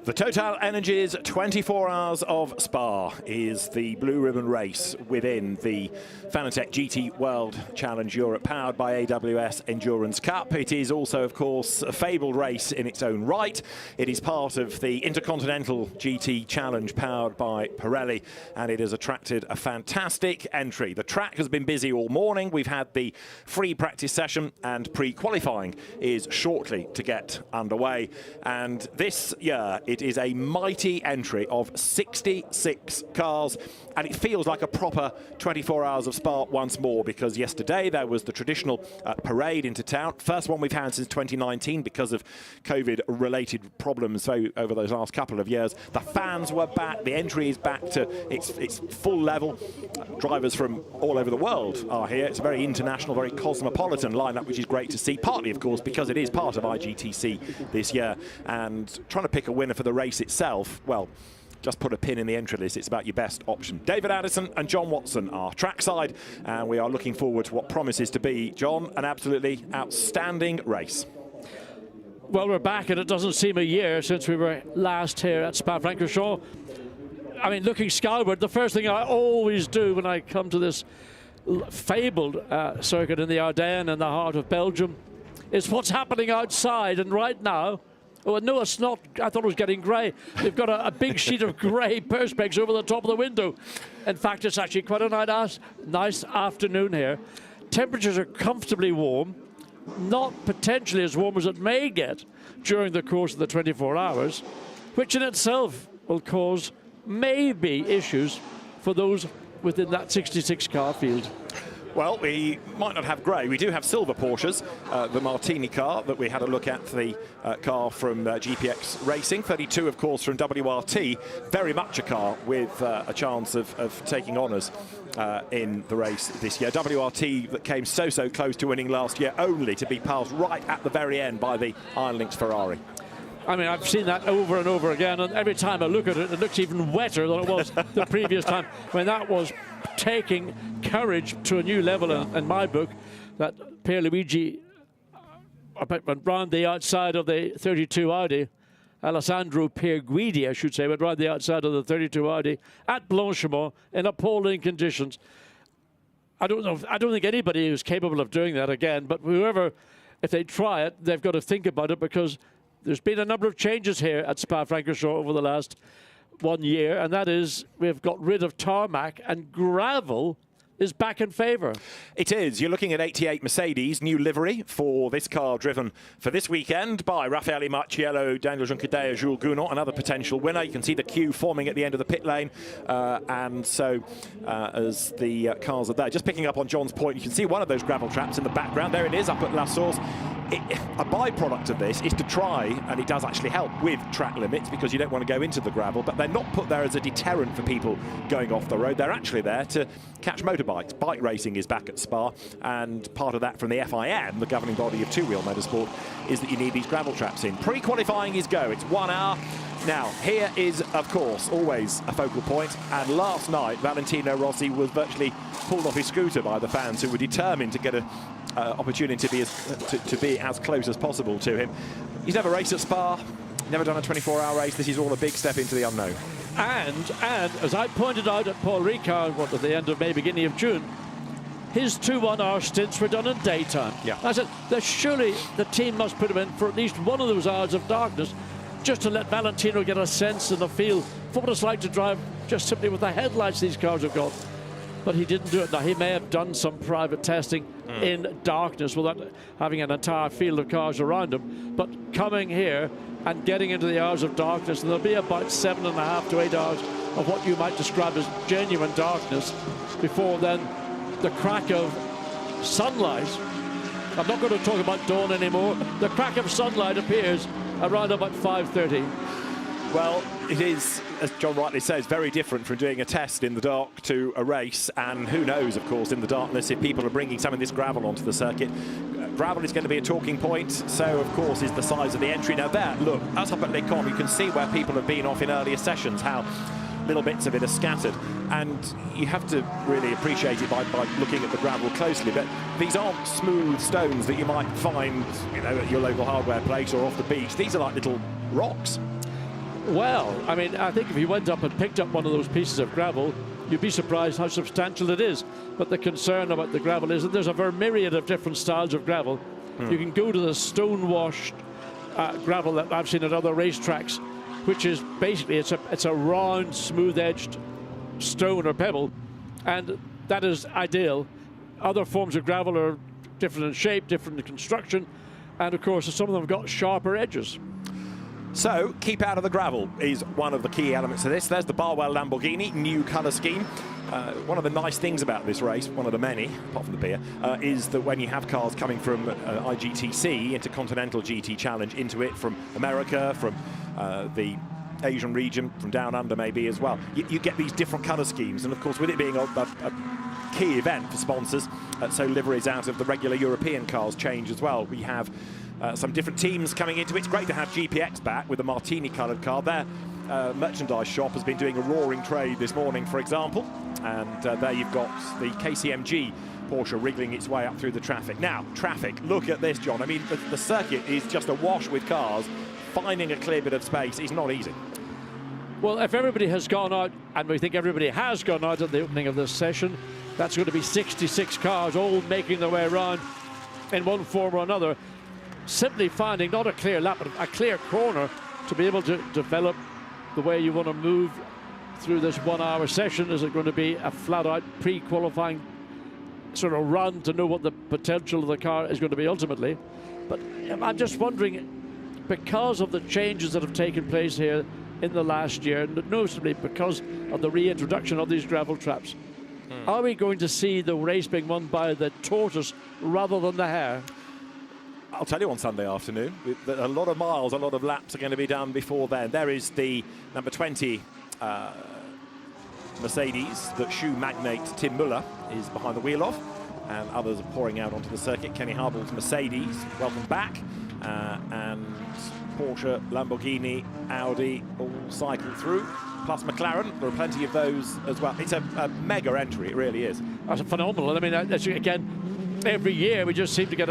The TotalEnergies 24 Hours of Spa is the blue ribbon race within the Fanatec GT World Challenge Europe, powered by AWS Endurance Cup. It is also, of course, a fabled race in its own right. It is part of the Intercontinental GT Challenge powered by Pirelli, and it has attracted a fantastic entry. The track has been busy all morning. We've had the free practice session, and pre-qualifying is shortly to get underway. And this year, it is a mighty entry of 66 cars, and it feels like a proper 24 Hours of Spa once more, because yesterday there was the traditional parade into town. First one we've had since 2019 because of COVID-related problems over those last couple of years. The fans were back. The entry is back to its full level. Drivers from all over the world are here. It's a very international, very cosmopolitan lineup, which is great to see, partly, of course, because it is part of IGTC this year. And trying to pick a winner for the race itself, well, just put a pin in the entry list. It's about your best option. David Addison and John Watson are trackside, and we are looking forward to what promises to be, John, an absolutely outstanding race. Well, we're back, and it doesn't seem a year since we were last here at Spa-Francorchamps. I mean, looking skyward, the first thing I always do when I come to this fabled circuit in the Ardennes, in the heart of Belgium, is what's happening outside. And right now, oh, no, it's not. I thought it was getting grey. They've got a big sheet of grey perspex over the top of the window. In fact, it's actually quite a nice afternoon here. Temperatures are comfortably warm, not potentially as warm as it may get during the course of the 24 hours, which in itself will cause maybe issues for those within that 66 car field. Well, we might not have grey. We do have silver Porsches. The Martini car that we had a look at, the car from GPX Racing. 32, of course, from WRT. Very much a car with a chance of taking honours in the race this year. WRT that came so close to winning last year, only to be passed right at the very end by the Iron Lynx Ferrari. I mean, I've seen that over and over again, and every time I look at it, it looks even wetter than it was the previous time. When that was taking courage to a new level in my book, that Pierluigi went round the outside of the 32 Audi. Alessandro Pierguidi, I should say, went round the outside of the 32 Audi at Blanchimont in appalling conditions. I don't think anybody is capable of doing that again, but whoever, if they try it, they've got to think about it, because there's been a number of changes here at Spa-Francorchamps over the last 1 year, and that is we've got rid of tarmac, and gravel is back in favour. It is. You're looking at 88 Mercedes, new livery for this car, driven for this weekend by Raffaele Marciello, Daniel Junqueira, Jules Gounod, another potential winner. You can see the queue forming at the end of the pit lane, and so as the cars are there. Just picking up on John's point, you can see one of those gravel traps in the background. There it is, up at La Source. A byproduct of this is to try, and it does actually help with track limits, because you don't want to go into the gravel, but they're not put there as a deterrent for people going off the road. They're actually there to catch motorbikes. Bike racing is back at Spa, and part of that from the FIM, the governing body of two-wheel motorsport, is that you need these gravel traps in. Pre-qualifying is go. It's 1 hour. Now, here is, of course, always a focal point, and last night, Valentino Rossi was virtually pulled off his scooter by the fans, who were determined to get an opportunity to be as close as possible to him. He's never raced at Spa, never done a 24-hour race. This is all a big step into the unknown. And as I pointed out at Paul Ricard, at the end of May, beginning of June, his 2 1-hour stints were done in daytime. Yeah. I said, surely the team must put him in for at least one of those hours of darkness, just to let Valentino get a sense and a feel for what it's like to drive just simply with the headlights these cars have got. But he didn't do it. Now, he may have done some private testing in darkness without having an entire field of cars around him. But coming here and getting into the hours of darkness, and there'll be about 7.5 to 8 hours of what you might describe as genuine darkness before then the crack of sunlight. I'm not going to talk about dawn anymore. The crack of sunlight appears around about 5:30. Well, it is, as John rightly says, very different from doing a test in the dark to a race. And who knows, of course, in the darkness, if people are bringing some of this gravel onto the circuit. Gravel is going to be a talking point. So, of course, is the size of the entry. Now there, look, us up at Les Combes, you can see where people have been off in earlier sessions, how little bits of it are scattered. And you have to really appreciate it by looking at the gravel closely. But these aren't smooth stones that you might find, at your local hardware place or off the beach. These are like little rocks. Well, I mean, I think if you went up and picked up one of those pieces of gravel, you'd be surprised how substantial it is. But the concern about the gravel is that there's a myriad of different styles of gravel. You can go to the stone-washed gravel that I've seen at other racetracks, which is basically it's a round, smooth-edged stone or pebble, and that is ideal. Other forms of gravel are different in shape, different in construction, and of course some of them have got sharper edges. So, keep out of the gravel is one of the key elements of this. There's the Barwell Lamborghini, new colour scheme. One of the nice things about this race, one of the many, apart from the beer, is that when you have cars coming from IGTC into Continental GT Challenge, into it from America, from the Asian region, from down under maybe as well, you get these different colour schemes. And of course, with it being a key event for sponsors, so liveries out of the regular European cars change as well. We have some different teams coming into it. It's great to have GPX back with the martini coloured car. Their merchandise shop has been doing a roaring trade this morning, for example, and there you've got the KCMG Porsche wriggling its way up through the traffic. Now, traffic, look at this, John. I mean, the circuit is just awash with cars. Finding a clear bit of space is not easy. Well, if everybody has gone out, and we think everybody has gone out at the opening of this session, that's going to be 66 cars all making their way around in one form or another, simply finding not a clear lap, but a clear corner to be able to develop the way you want to move through this 1 hour session. Is it going to be a flat-out pre-qualifying sort of run to know what the potential of the car is going to be ultimately? But I'm just wondering, because of the changes that have taken place here in the last year, and noticeably because of the reintroduction of these gravel traps, are we going to see the race being won by the tortoise rather than the hare? I'll tell you on Sunday afternoon, a lot of miles, a lot of laps are going to be done before then. There is the number 20 Mercedes that shoe magnate Tim Muller is behind the wheel of, and others are pouring out onto the circuit. Kenny Harbell's Mercedes, welcome back, and Porsche, Lamborghini, Audi all cycle through, plus McLaren. There are plenty of those as well. It's a mega entry, it really is. That's phenomenal. I mean, again, every year we just seem to get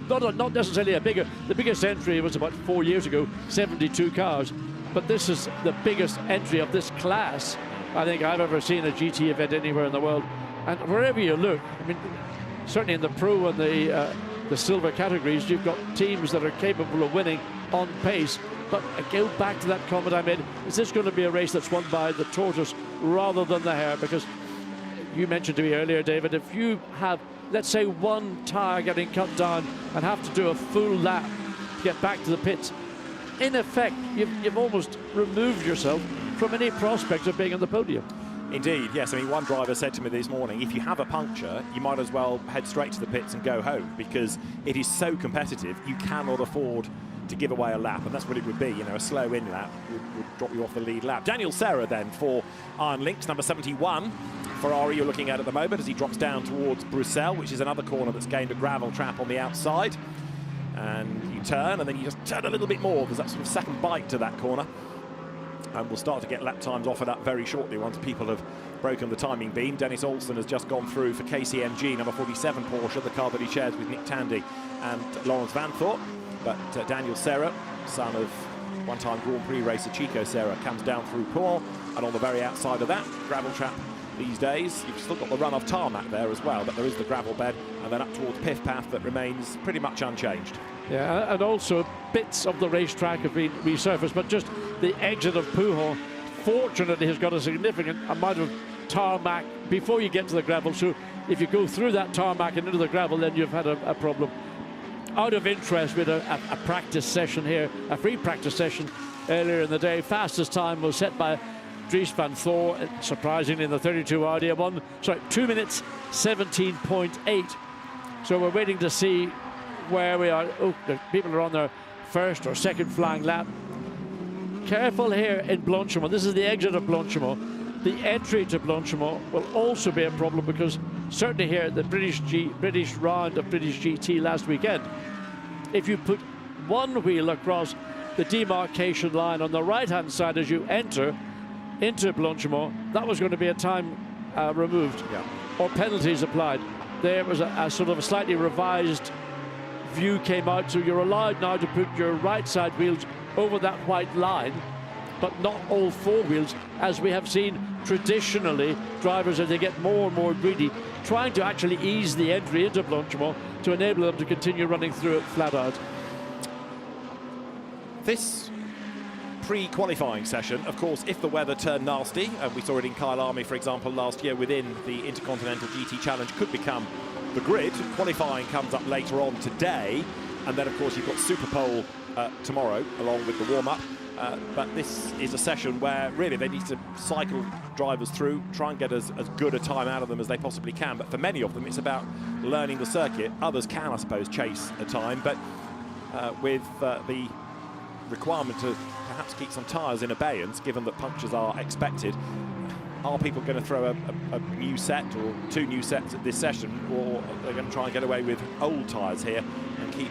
not necessarily the biggest entry was about 4 years ago, 72 cars, but this is the biggest entry of this class I think I've ever seen a GT event anywhere in the world. And wherever you look, I mean, certainly in the pro and the silver categories, you've got teams that are capable of winning on pace. But I go back to that comment I made, is this going to be a race that's won by the tortoise rather than the hare? Because you mentioned to me earlier, David, if you have, let's say, one tyre getting cut down and have to do a full lap to get back to the pits, in effect, you've almost removed yourself from any prospect of being on the podium. Indeed, yes. I mean, one driver said to me this morning, if you have a puncture, you might as well head straight to the pits and go home, because it is so competitive, you cannot afford to give away a lap, and that's what it would be. You know, a slow in lap would drop you off the lead lap. Daniel Serra then for Iron Lynx, number 71. Ferrari you're looking at the moment as he drops down towards Bruxelles, which is another corner that's gained a gravel trap on the outside. And you turn, and then you just turn a little bit more. There's that sort of second bite to that corner. And we'll start to get lap times offered up very shortly once people have broken the timing beam. Dennis Olsen has just gone through for KCMG, number 47 Porsche, the car that he shares with Nick Tandy and Lawrence Vanthorpe. But Daniel Serra, son of one-time Grand Prix racer Chico Serra, comes down through Paul, and on the very outside of that, gravel trap these days. You've still got the run-off tarmac there as well, but there is the gravel bed, and then up towards Piff Path that remains pretty much unchanged. Yeah, and also bits of the racetrack have been resurfaced, but just the exit of Pujol, fortunately, has got a significant amount of tarmac before you get to the gravel. So if you go through that tarmac and into the gravel, then you've had a problem. Out of interest, with a practice session here, a free practice session earlier in the day. Fastest time was set by Dries van Thor, surprisingly, in the 32 Audi, 2 minutes 17.8. So we're waiting to see where we are. Oh, the people are on their first or second flying lap. Careful here in Blanchimont. This is the exit of Blanchimont. The entry to Blanchimont will also be a problem, because certainly here at the British round of British GT last weekend, if you put one wheel across the demarcation line on the right-hand side as you enter into Blanchimont, that was going to be a time removed, or penalties applied. There was a sort of a slightly revised view came out, so you're allowed now to put your right side wheels over that white line, but not all four wheels, as we have seen traditionally drivers, as they get more and more greedy, trying to actually ease the entry into Blanchimont to enable them to continue running through it flat out. This pre-qualifying session, of course, if the weather turned nasty, and we saw it in Kyle Army, for example, last year within the Intercontinental GT Challenge, could become the grid. Qualifying comes up later on today, and then, of course, you've got Super Pole tomorrow, along with the warm-up. But this is a session where really they need to cycle drivers through, try and get as good a time out of them as they possibly can. But for many of them, it's about learning the circuit. Others can, I suppose, chase a time, but with the requirement to perhaps keep some tyres in abeyance, given that punctures are expected, are people going to throw a new set or two new sets at this session, or are they going to try and get away with old tyres here and keep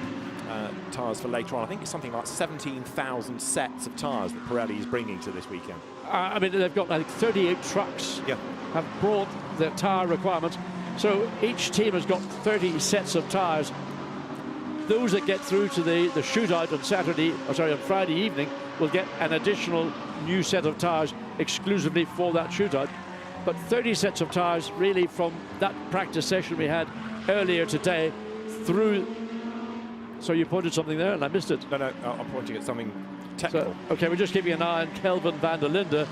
tyres for later on? I think it's something like 17,000 sets of tyres that Pirelli is bringing to this weekend. I mean, they've got, I think, 38 trucks have brought their tyre requirements. So each team has got 30 sets of tyres. Those that get through to the shootout on Friday evening will get an additional new set of tyres exclusively for that shootout. But 30 sets of tyres really from that practice session we had earlier today through. So you pointed something there and I missed it. No, I'm pointing at something technical. So, okay, we're just keeping an eye on Kelvin van der Linde,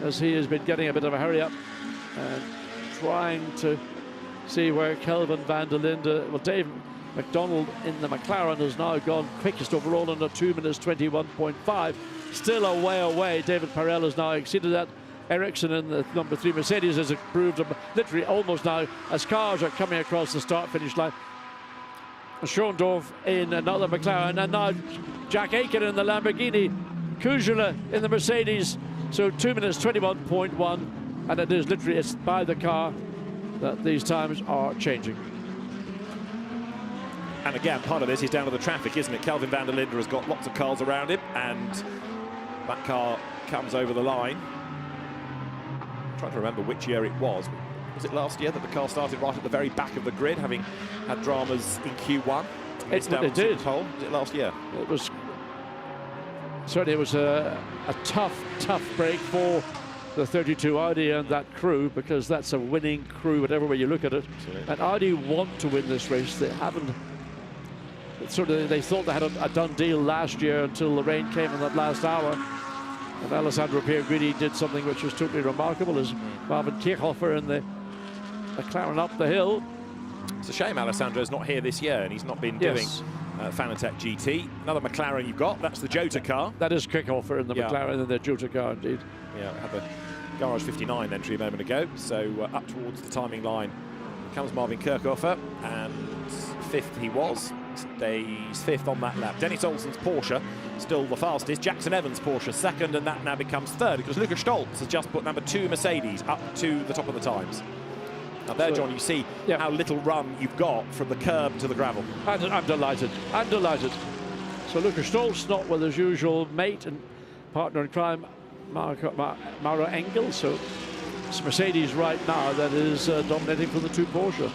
as he has been getting a bit of a hurry up and trying to see where Kelvin van der Linde, well, Dave McDonald in the McLaren has now gone quickest overall in a 2 minutes 21.5. Still a way away. David Perel has now exceeded that. Ericsson in the number 3 Mercedes has improved literally almost now as cars are coming across the start-finish line. Schoendorf in another McLaren, and now Jack Aiken in the Lamborghini, Kujula in the Mercedes. So 2 minutes 21.1, and it is literally, it's by the car that these times are changing. And again, part of this is down to the traffic, isn't it? Kelvin van der Linde has got lots of cars around him, and that car comes over the line. I'm trying to remember which year it was. Was it last year that the car started right at the very back of the grid, having had dramas in Q1? It did. Was it last year? It was certainly, it was a tough break for the 32 Audi and that crew, because that's a winning crew, whatever way you look at it. Absolutely. And Audi want to win this race. They haven't. They thought they had a done deal last year until the rain came in that last hour. And Alessandro Pierguidi did something which was totally remarkable, as Marvin Kirchhofer in the McLaren up the hill. It's a shame Alessandro's not here this year, and he's not been doing Fanatec GT. Another McLaren you've got, that's the Jota car. That is Kirchhofer in the McLaren and the Jota car, indeed. Yeah, I had the Garage 59 entry a moment ago, so up towards the timing line comes Marvin Kirchhofer, and fifth he was. Stays fifth on that lap. Dennis Olsen's Porsche still the fastest. Jackson Evans' Porsche second, and that now becomes third because Lukas Stoltz has just put number 2 Mercedes up to the top of the times. Now there, John, you see how little run you've got from the curb to the gravel. I'm delighted. I'm delighted. So Lukas Stoltz not with his usual mate and partner in crime, Mauro Engel. So it's Mercedes right now that is dominating from the 2 Porsche.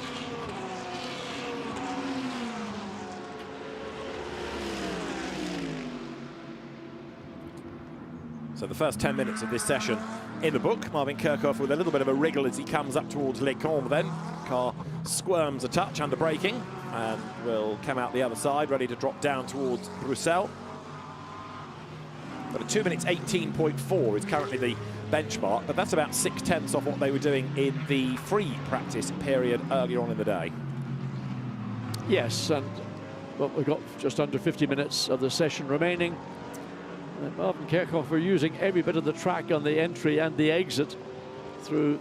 So the first 10 minutes of this session in the book. Marvin Kirchhoff with a little bit of a wriggle as he comes up towards Les Combes then. Car squirms a touch under braking and will come out the other side, ready to drop down towards Bruxelles. But a 2 minutes 18.4 is currently the benchmark, but that's about 6/10 of what they were doing in the free practice period earlier on in the day. Yes, and well, we've got just under 50 minutes of the session remaining. And Marvin Kirchhofer using every bit of the track on the entry and the exit through.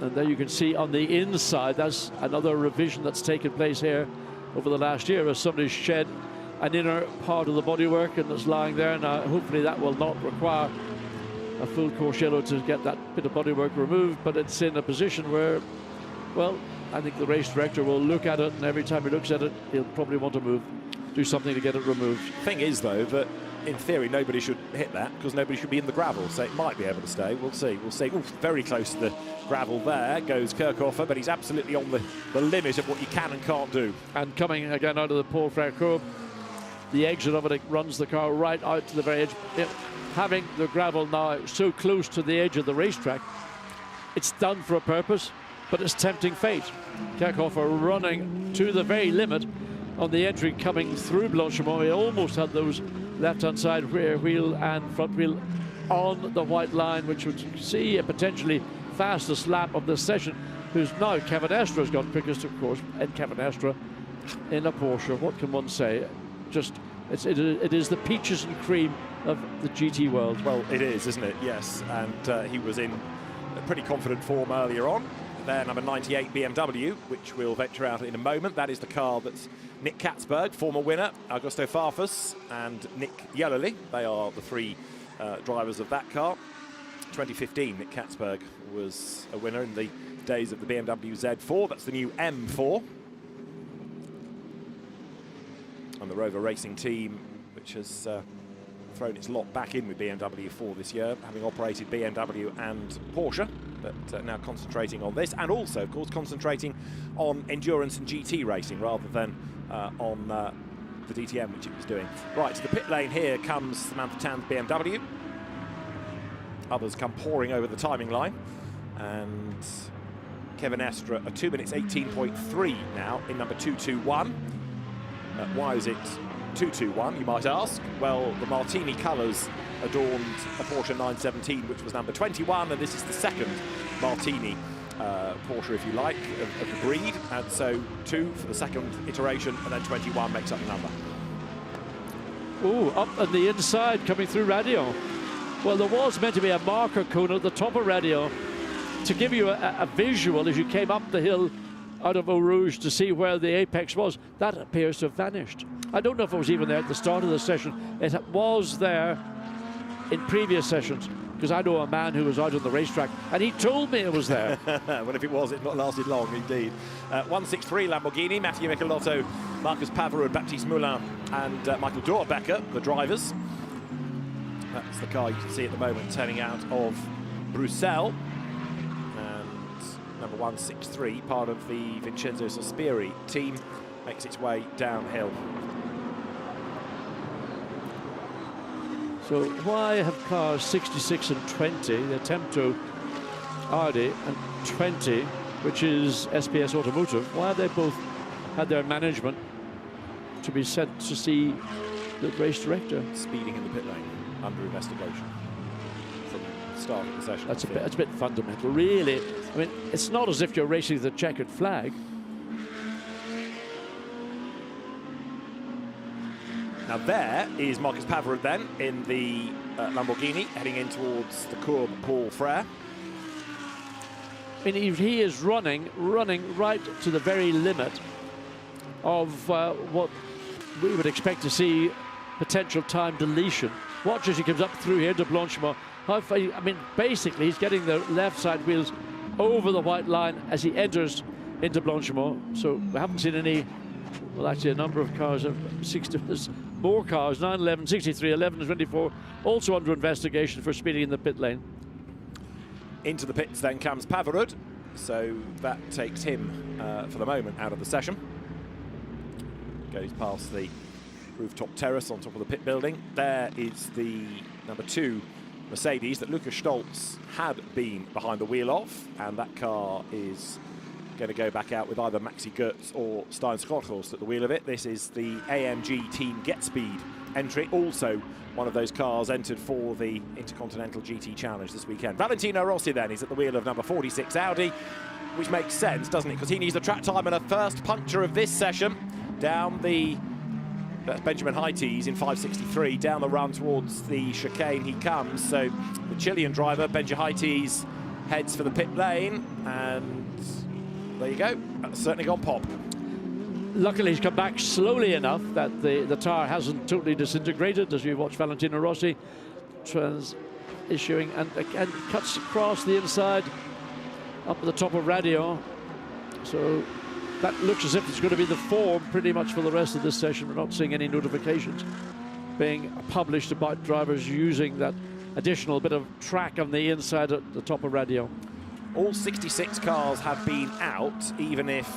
And there you can see on the inside, that's another revision that's taken place here over the last year, as somebody's shed an inner part of the bodywork and it's lying there. Now, hopefully that will not require a full course yellow to get that bit of bodywork removed, but it's in a position where, well, I think the race director will look at it, and every time he looks at it, he'll probably want to do something to get it removed. Thing is, though, that in theory nobody should hit that because nobody should be in the gravel, so it might be able to stay. We'll see. We'll see. Ooh, very close to the gravel there goes Kirchhofer, but he's absolutely on the limit of what you can and can't do. And coming again out of the Paul Frère curve, the exit of it. It runs the car right out to the very edge. Having the gravel now so close to the edge of the racetrack, it's done for a purpose, but it's tempting fate. Kerkhoff are running to the very limit on the entry coming through Blanchimont. He almost had those left-hand side rear wheel and front wheel on the white line, which would see a potentially fastest lap of the session, who's now Kevin Estre has gone quickest, of course, and Kevin Estre in a Porsche. What can one say? Just it is the peaches and cream of the GT world. Well, it is, isn't it? Yes, and he was in a pretty confident form earlier on. Their number 98 BMW, which we'll venture out in a moment. That is the car that's Nick Katzberg, former winner, Augusto Farfus, and Nick Yellowly. They are the three drivers of that car. 2015, Nick Katzberg was a winner in the days of the BMW Z4. That's the new M4. And the Rover Racing team, which has thrown its lot back in with BMW for this year, having operated BMW and Porsche, but now concentrating on this, and also, of course, concentrating on endurance and GT racing rather than on the DTM, which it was doing. Right, to the pit lane here comes Samantha Tan's BMW. Others come pouring over the timing line, and Kevin Estre, a 2 minutes 18.3 now in number 221. Why is it 221, you might ask? Well, the Martini colours adorned a Porsche 917, which was number 21, and this is the second Martini Porsche, if you like, of the breed. And so 2 for the second iteration, and then 21 makes up the number. Oh, up on the inside, coming through Radio. Well, there was meant to be a marker cone at the top of Radio to give you a visual as you came up the hill out of Eau Rouge to see where the apex was. That appears to have vanished. I don't know if it was even there at the start of the session. It was there in previous sessions, because I know a man who was out on the racetrack and he told me it was there. Well, if it was, it not lasted long indeed. 163 Lamborghini, Mattia Michelotto, Marcus Pavarud, Baptiste Moulin, and Michael Dorbecker, the drivers. That's the car you can see at the moment turning out of Bruxelles. Number 163, part of the Vincenzo Sospiri team, makes its way downhill. So why have cars 66 and 20, the Tempto Audi, and 20, which is SPS Automotive, why have they both had their management to be sent to see the race director? Speeding in the pit lane, under investigation from the start of the session. That's a bit fundamental, really. I mean, it's not as if you're racing the checkered flag. Now there is Marcus Pavarud then in the Lamborghini, heading in towards the Courbe Paul Frere. I mean, he is running right to the very limit of what we would expect to see potential time deletion. Watch as he comes up through here to Blanchimont. How far, I mean, basically he's getting the left side wheels over the white line as he enters into Blanchimont. So we haven't seen any, well, actually a number of cars, 60, there's more cars, 911, 63, 11, 24, also under investigation for speeding in the pit lane. Into the pits then comes Pavarud, so that takes him, for the moment, out of the session. Goes past the rooftop terrace on top of the pit building. There is the number 2 Mercedes that Lukas Stolz had been behind the wheel of, and that car is going to go back out with either Maxi Goetz or Stein Schrothorst at the wheel of it. This is the AMG Team Get Speed entry, also one of those cars entered for the Intercontinental GT Challenge this weekend. Valentino Rossi then is at the wheel of number 46 Audi, which makes sense, doesn't it? Because he needs the track time and a first puncture of this session down the, that's Benjamin Highties in 563, down the run towards the chicane he comes. So the Chilean driver, Benja Highties, heads for the pit lane, and there you go, that's certainly gone pop. Luckily he's come back slowly enough that the tyre hasn't totally disintegrated as we watch Valentino Rossi issuing and again cuts across the inside up at the top of Radio. So that looks as if it's going to be the form pretty much for the rest of this session. We're not seeing any notifications being published about drivers using that additional bit of track on the inside at the top of Radio. All 66 cars have been out, even if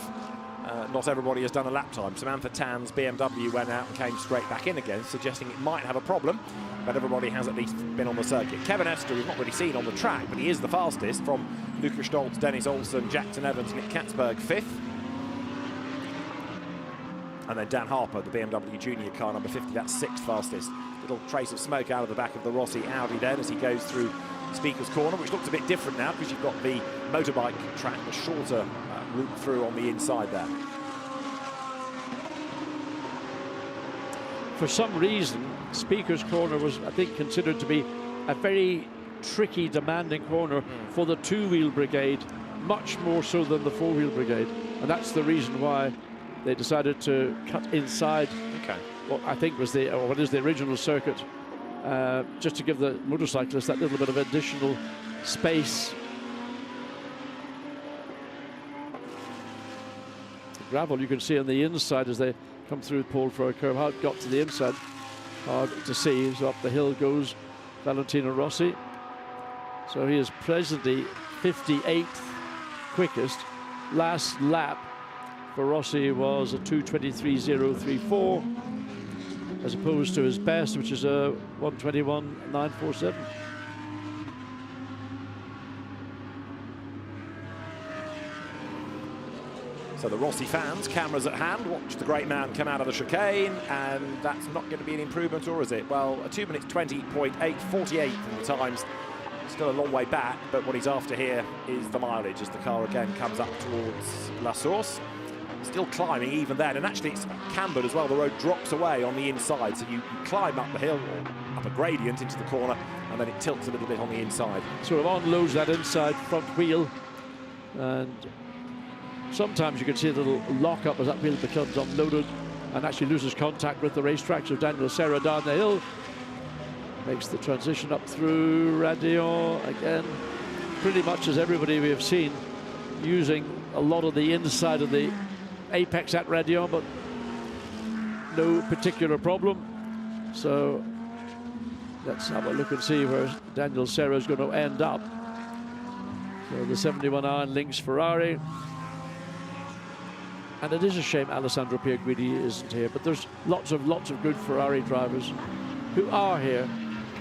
not everybody has done a lap time. Samantha Tan's BMW went out and came straight back in again, suggesting it might have a problem, but everybody has at least been on the circuit. Kevin Esther is not really seen on the track, but he is the fastest, from Luca Stoltz, Dennis Olsen, Jackson Evans, Nick Katzberg 5th. And then Dan Harper, the BMW Junior car number 50, that's 6th fastest. Little trace of smoke out of the back of the Rossi Audi then as he goes through Speaker's Corner, which looks a bit different now because you've got the motorbike track, the shorter route through on the inside there. For some reason, Speaker's Corner was, I think, considered to be a very tricky, demanding corner for the two-wheel brigade, much more so than the four-wheel brigade. And that's the reason why they decided to cut inside what I think was the, or what is the original circuit, just to give the motorcyclists that little bit of additional space. The gravel you can see on the inside as they come through Paul for a curve. How it got to the inside, hard to see. So up the hill goes Valentino Rossi. So he is presently 58th quickest. Last lap for Rossi was a 2:23.034, as opposed to his best, which is a 1:21.947. So the Rossi fans, cameras at hand, watch the great man come out of the chicane, and that's not going to be an improvement, or is it? Well, a 2 minutes 20.8, 48 in the times. Still a long way back, but what he's after here is the mileage as the car again comes up towards La Source. Still climbing even then, and actually it's cambered as well. The road drops away on the inside, so you climb up the hill, or up a gradient into the corner, and then it tilts a little bit on the inside. Sort of unloads that inside front wheel, and sometimes you can see a little lock-up as that wheel becomes unloaded and actually loses contact with the racetrack. So Daniel Serra down the hill makes the transition up through Radion again, pretty much as everybody we have seen, using a lot of the inside of the apex at Radion, but no particular problem. So let's have a look and see where Daniel Serra is going to end up. So the 71 iron links Ferrari. And it is a shame Alessandro Pierguidi isn't here, but there's lots of good Ferrari drivers who are here.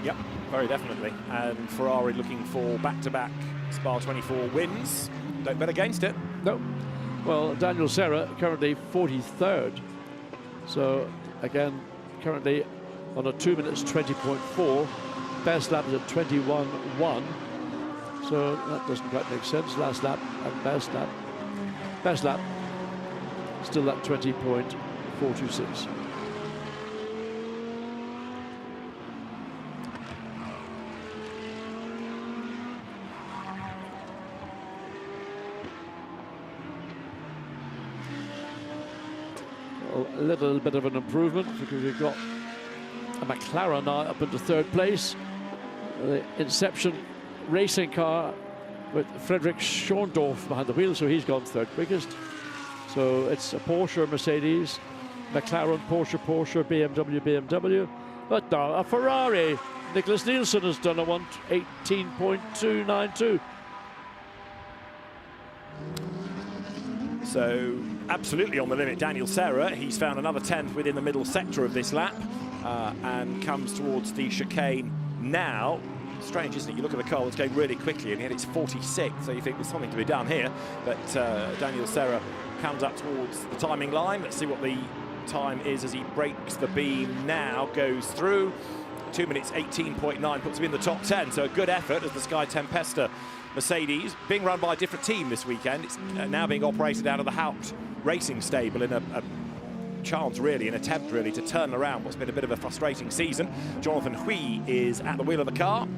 Yep, very definitely. And Ferrari looking for back-to-back Spa 24 wins. Don't bet against it. No. Well, Daniel Serra currently 43rd. So again, currently on a 2 minutes 20.4. Best lap is at 21.1. So that doesn't quite make sense. Last lap and best lap. Best lap still at 20.426. A little bit of an improvement because we've got a McLaren now up into third place. The Inception racing car with Frederick Schorndorf behind the wheel, so he's gone third quickest. So it's a Porsche, Mercedes, McLaren, Porsche, BMW. But now a Ferrari. Nicholas Nielsen has done a 1:18.292. So absolutely on the limit, Daniel Serra. He's found another 10th within the middle sector of this lap and comes towards the chicane now. Strange, isn't it? You look at the car, it's going really quickly, and yet it's 46th, so you think there's something to be done here. But Daniel Serra comes up towards the timing line. Let's see what the time is as he breaks the beam now, goes through. 2 minutes 18.9 puts him in the top 10, so a good effort as the Sky Tempesta Mercedes, being run by a different team this weekend. It's now being operated out of the Haupt Racing stable in a chance, really, an attempt, really, to turn around what's been a bit of a frustrating season. Jonathan Hui is at the wheel of the car,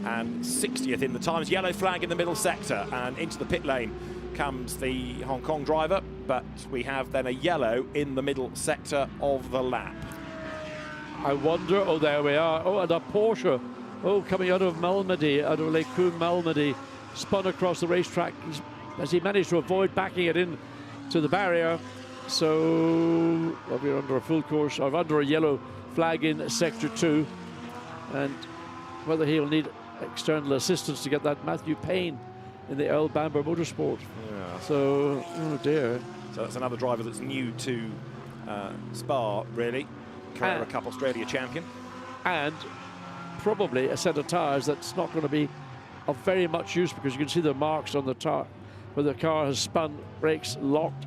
and 60th in the times. Yellow flag in the middle sector, and into the pit lane comes the Hong Kong driver, but we have then a yellow in the middle sector of the lap. I wonder, oh, there we are. Oh, and a Porsche, oh, coming out of Malmedy, out of Lake Coombe Malmedy, spun across the racetrack as he managed to avoid backing it in to the barrier. So well, we're under a full course, or under a yellow flag in sector 2, and whether he'll need external assistance to get that. Matthew Payne in the old Bamber Motorsport. Yeah. So, oh dear. So that's another driver that's new to Spa, really. Carrera Cup Australia champion. And probably a set of tyres that's not going to be of very much use, because you can see the marks on the tire where the car has spun, brakes locked.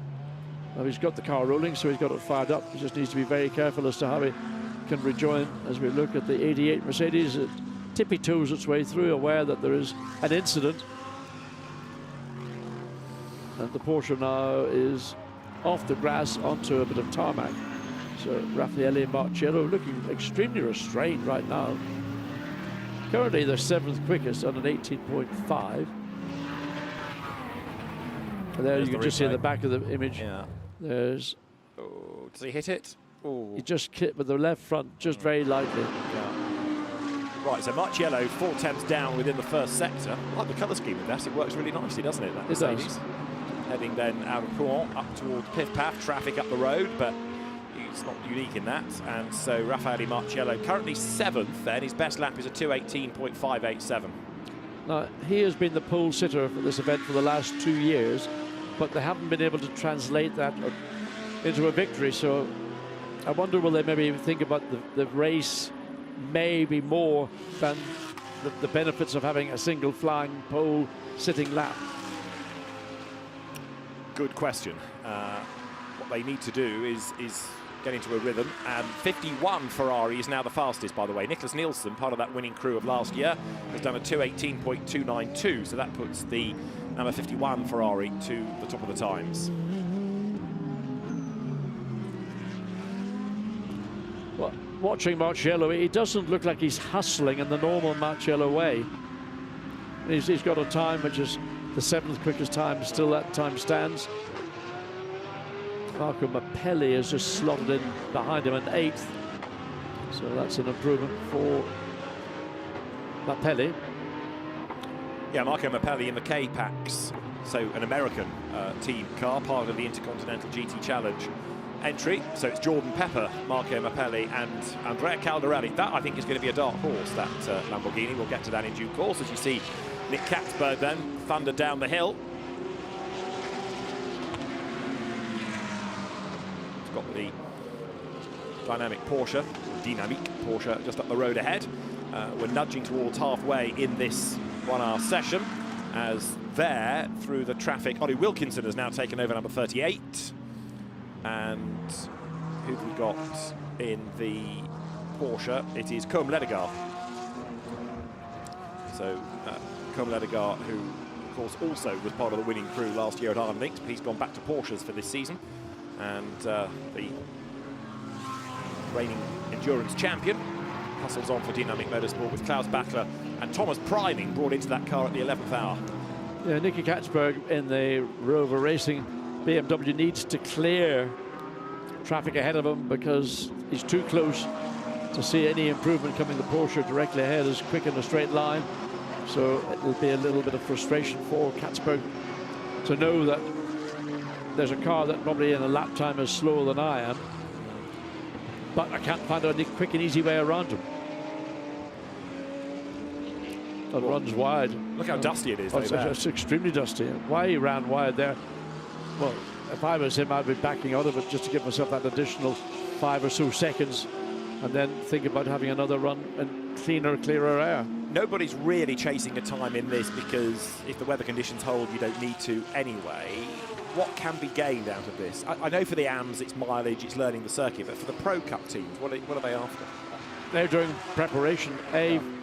Now he's got the car rolling, so he's got it fired up. He just needs to be very careful as to how he can rejoin. As we look at the 88 Mercedes, it tippy-toes its way through, aware that there is an incident. And the Porsche now is off the grass onto a bit of tarmac. So Raffaele Marciello looking extremely restrained right now. Currently the 7th quickest on an 18.5. And there you can just see in the back of the image. Yeah. There's. Oh, does he hit it? Oh. He just hit with the left front, just very lightly. Yeah. Right, so Marciello 4 tenths down within the first sector. I like the colour scheme of that. It works really nicely, doesn't it? That Mercedes. It does. Heading then out of Rouen up towards Piff Paff, traffic up the road, but it's not unique in that. And so Raffaele Marciello currently 7th then. His best lap is a 2:18.587. Now, he has been the pole sitter for this event for the last 2 years, but they haven't been able to translate that into a victory. So I wonder, will they maybe think about the race maybe more than the benefits of having a single flying pole sitting lap? Good question. What they need to do is get into a rhythm, and 51 Ferrari is now the fastest, by the way. Nicholas Nielsen, part of that winning crew of last year, has done a 2:18.292, so that puts the number 51 Ferrari to the top of the times. Well, watching Marciello, he doesn't look like he's hustling in the normal Marciello way. He's got a time which is the 7th quickest time, still that time stands. Marco Mappelli has just slotted in behind him in 8th. So that's an improvement for Mappelli. Yeah, Marco Mappelli in the K-Pax, so an American team car, part of the Intercontinental GT Challenge entry. So it's Jordan Pepper, Marco Mappelli and Andrea Caldarelli. That, I think, is going to be a dark horse, that Lamborghini. We'll get to that in due course. As you see Nick Katzberg then thundered down the hill. He's got the dynamic Porsche, Dynamique Porsche, just up the road ahead. We're nudging towards halfway in this 1 hour session, as there, through the traffic, Ollie Wilkinson has now taken over number 38. And who've we got in the Porsche? It is Côme Ledegaard. So Côme Ledegaard, who of course also was part of the winning crew last year at Ardennes, but he's gone back to Porsches for this season. And the reigning endurance champion hustles on for Dynamic Motorsport with Klaus Bachler and Thomas Priming brought into that car at the 11th hour. Yeah, Nicky Katzberg in the Rover Racing BMW needs to clear traffic ahead of him, because he's too close to see any improvement coming. The Porsche directly ahead is quick in a straight line, so it'll be a little bit of frustration for Katzberg to know that there's a car that probably in a lap time is slower than I am, but I can't find a quick and easy way around him. That runs wide. Look how dusty it is. It's extremely dusty. Why he ran wide there? Well, if I was him, I'd be backing out of it just to give myself that additional 5 or so seconds, and then think about having another run and clearer air. Nobody's really chasing a time in this, because if the weather conditions hold, you don't need to anyway. What can be gained out of this? I know for the AMs, it's mileage, it's learning the circuit, but for the Pro Cup teams, what are they after? They're doing preparation,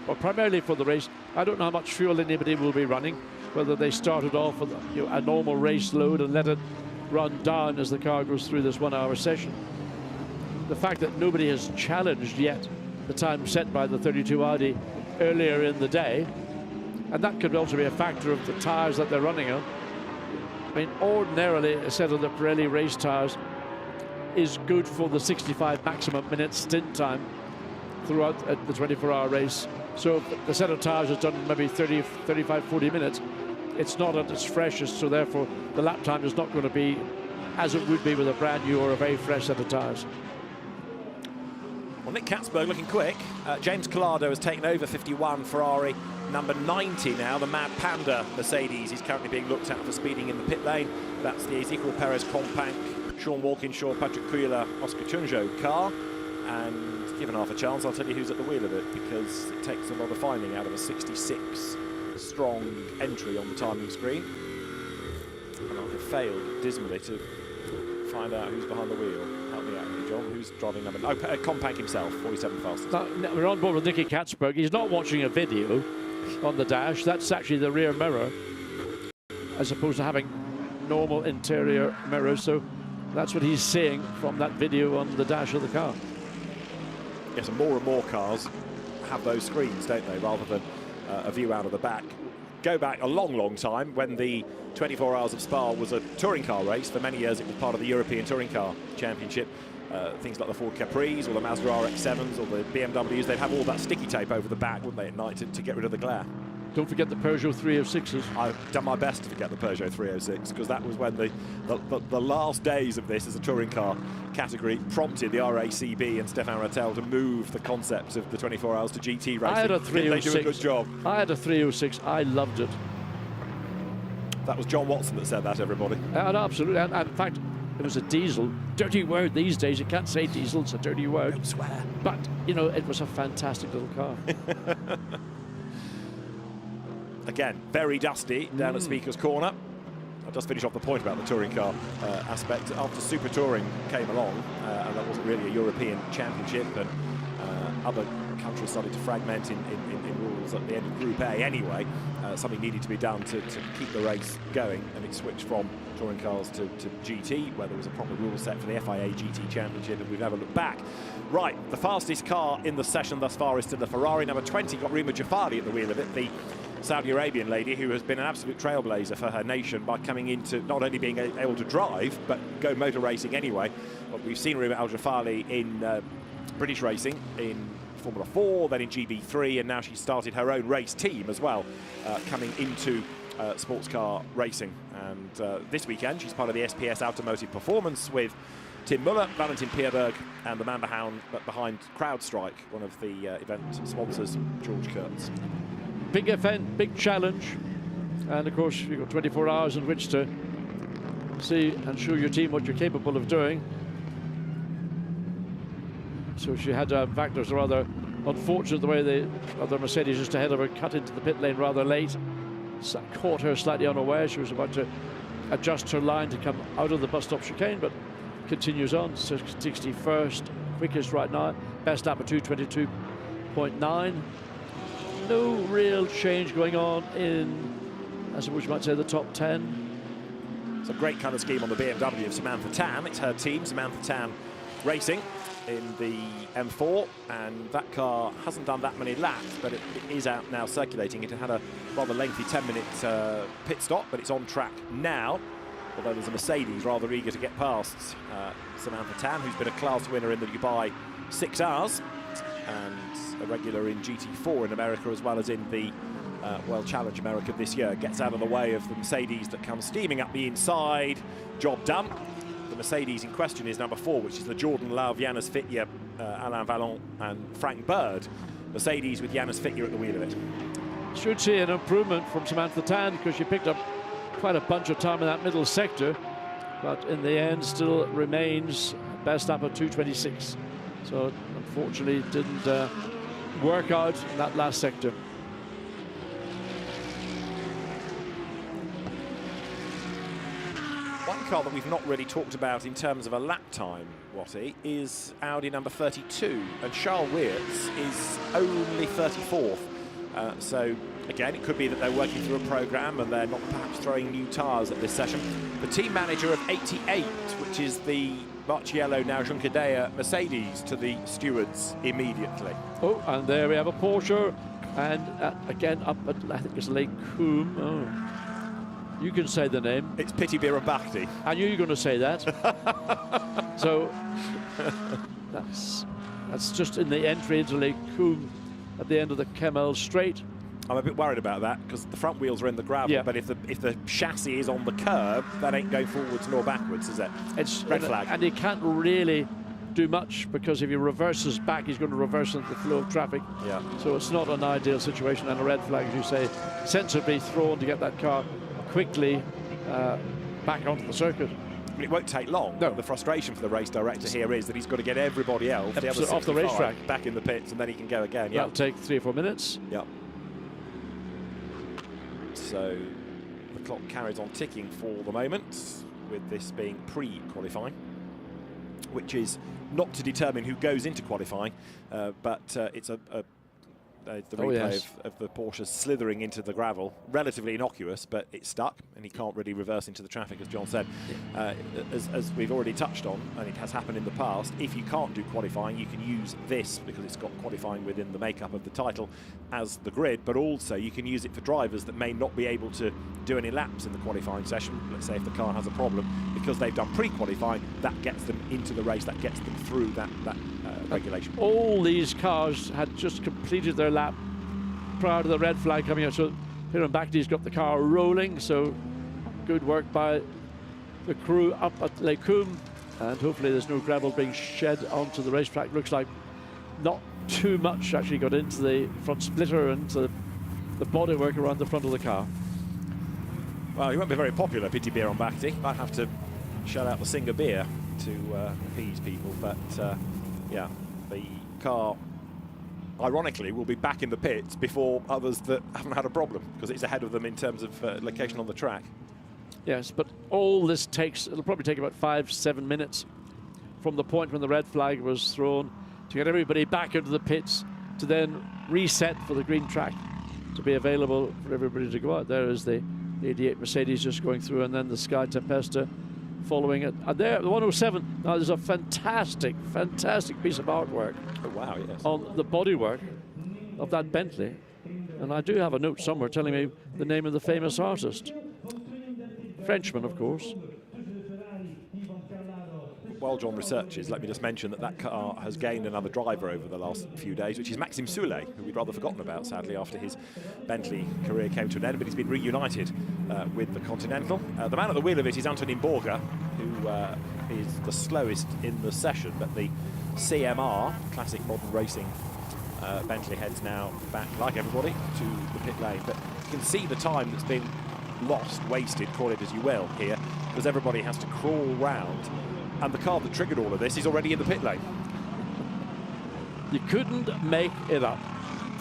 well, primarily for the race. I don't know how much fuel anybody will be running, whether they started off with a normal race load and let it run down as the car goes through this 1 hour session. The fact that nobody has challenged yet the time set by the 32 Audi earlier in the day, and that could also be a factor of the tyres that they're running on. I mean, ordinarily a set of the Pirelli race tyres is good for the 65 maximum minute stint time throughout the 24-hour race. So if the set of tyres has done maybe 30, 35, 40 minutes, it's not at its freshest, so therefore the lap time is not going to be as it would be with a brand new or a very fresh set of tyres. Well, Nick Katzberg looking quick. James Collado has taken over 51 Ferrari number 90 now. The Mad Panda Mercedes is currently being looked at for speeding in the pit lane. That's the Ezequiel Perez Companc, Sean Walkinshaw, Patrick Cuila, Oscar Tunjo car. And given half a chance, I'll tell you who's at the wheel of it, because it takes a lot of finding out of a 66 strong entry on the timing screen. And I have failed dismally to find out who's behind the wheel. Help me out here, John. Who's driving number... Oh, Companc himself, 47 fastest. Now, we're on board with Nicky Katzberg. He's not watching a video on the dash. That's actually the rear mirror, as opposed to having normal interior mirrors. So that's what he's seeing from that video on the dash of the car. Yes, and more cars have those screens, don't they, rather than a view out of the back. Go back a long time when the 24 Hours of Spa was a touring car race. For many years it was part of the European Touring Car Championship. Things like the Ford Capris or the Mazda RX-7s or the BMWs, they'd have all that sticky tape over the back, wouldn't they, at night to get rid of the glare. Don't forget the Peugeot 306s. I've done my best to forget the Peugeot 306, because that was when the last days of this as a touring car category prompted the RACB and Stéphane Rattel to move the concept of the 24 Hours to GT racing. I had a 306. They do a good job. I had a 306. I loved it. That was John Watson that said that, everybody. And absolutely. And in fact, it was a diesel. Dirty word these days. You can't say diesel. It's a dirty word. Don't swear. But, you know, it was a fantastic little car. Again, very dusty down at Speaker's Corner. I'll just finish off the point about the touring car aspect. After Super Touring came along, and that wasn't really a European championship, and other countries started to fragment in rules at the end of Group A anyway, something needed to be done to keep the race going, and it switched from touring cars to GT, where there was a proper rule set for the FIA GT Championship, and we've never looked back. Right, the fastest car in the session thus far is still the Ferrari number 20, got Rima Jafari at the wheel of it, the Saudi Arabian lady who has been an absolute trailblazer for her nation by coming into not only being able to drive, but go motor racing anyway. Well, we've seen Rima Al-Jafari in British racing, in Formula 4, then in GB3, and now she's started her own race team as well, coming into sports car racing. And this weekend, she's part of the SPS Automotive Performance with Tim Muller, Valentin Pierberg, and the man behind CrowdStrike, one of the event sponsors, George Kurtz. Big event, big challenge, and of course you've got 24 hours in which to see and show your team what you're capable of doing. So she had, in fact, it was rather unfortunate the way the other Mercedes just ahead of her cut into the pit lane rather late. So caught her slightly unaware. She was about to adjust her line to come out of the bus stop chicane, but continues on. 61st, quickest right now. Best lap of 2:22.9. No real change going on in, I suppose you might say, the top 10. It's a great colour scheme on the BMW of Samantha Tan. It's her team, Samantha Tan Racing, in the M4, and that car hasn't done that many laps, but it is out now circulating. It had a rather lengthy 10-minute pit stop, but it's on track now, although there's a Mercedes rather eager to get past Samantha Tan, who's been a class winner in the Dubai 6 hours, and a regular in GT4 in America, as well as in the World Challenge America this year. Gets out of the way of the Mercedes that comes steaming up the inside. Job done. The Mercedes in question is number 4, which is the Jordan Love, Yannis Fitje, Alain Vallon and Frank Bird. Mercedes with Yannis Fitje at the wheel of it. Should see an improvement from Samantha Tan, because she picked up quite a bunch of time in that middle sector, but in the end still remains best lap of 2:26. So unfortunately didn't work out in that last sector. One car that we've not really talked about in terms of a lap time, Watty, is Audi number 32, and Charles Weerts is only 34th. So again, it could be that they're working through a program and they're not perhaps throwing new tyres at this session. The team manager of 88, which is the Marciello now Juncadella Mercedes, to the stewards immediately. Oh, and there we have a Porsche, and again up at, I think it's Lake Coombe. Oh, you can say the name. It's Piti Birabakhti. I knew you were going to say that. So that's just in the entry into Lake Coombe at the end of the Kemmel Straight. I'm a bit worried about that, because the front wheels are in the gravel, yeah. But if the chassis is on the curb, that ain't going forwards nor backwards, is it? It's red flag. And you can't really do much, because if he reverses back, he's going to reverse into the flow of traffic. Yeah. So it's not an ideal situation, and a red flag, as you say, sensibly thrown to get that car quickly back onto the circuit. It won't take long. No. The frustration for the race director here is that he's got to get everybody else, the other off the racetrack, back in the pits, and then he can go again. That'll take 3 or 4 minutes. Yeah. So the clock carries on ticking for the moment, with this being pre-qualifying, which is not to determine who goes into qualifying, but it's the replay of the Porsche slithering into the gravel, relatively innocuous, but it stuck, and he can't really reverse into the traffic, as John said. As we've already touched on, and it has happened in the past, if you can't do qualifying, you can use this, because it's got qualifying within the makeup of the title, as the grid, but also you can use it for drivers that may not be able to do any laps in the qualifying session. Let's say if the car has a problem, because they've done pre-qualifying, that gets them into the race, that gets them through that regulation. All these cars had just completed their lap prior to the red flag coming out. So Hiram Bakhti's got the car rolling, so good work by the crew up at Les Combes, and hopefully there's no gravel being shed onto the racetrack. Looks like not too much actually got into the front splitter and to the bodywork around the front of the car. Well, he won't be very popular, Pity Beer on Bakhti. Might have to shut out the Singer beer to appease people, but yeah, the car, ironically, will be back in the pits before others that haven't had a problem, because it's ahead of them in terms of location on the track. Yes, but all this takes, it'll probably take about 5-7 minutes from the point when the red flag was thrown to get everybody back into the pits, to then reset for the green track to be available for everybody to go out. There is the 88 Mercedes just going through, and then the Sky Tempesta following it. And there, the 107, now there's a fantastic piece of artwork. Oh, wow, yes. On the bodywork of that Bentley. And I do have a note somewhere telling me the name of the famous artist. Frenchman, of course. While John researches, let me just mention that that car has gained another driver over the last few days, which is Maxime Soulet, who we'd rather forgotten about, sadly, after his Bentley career came to an end, but he's been reunited with the Continental. The man at the wheel of it is Antonin Borger, who is the slowest in the session, but the CMR, classic modern racing Bentley, heads now back, like everybody, to the pit lane. But you can see the time that's been lost, wasted, call it as you will, here, because everybody has to crawl round. And the car that triggered all of this is already in the pit lane. You couldn't make it up.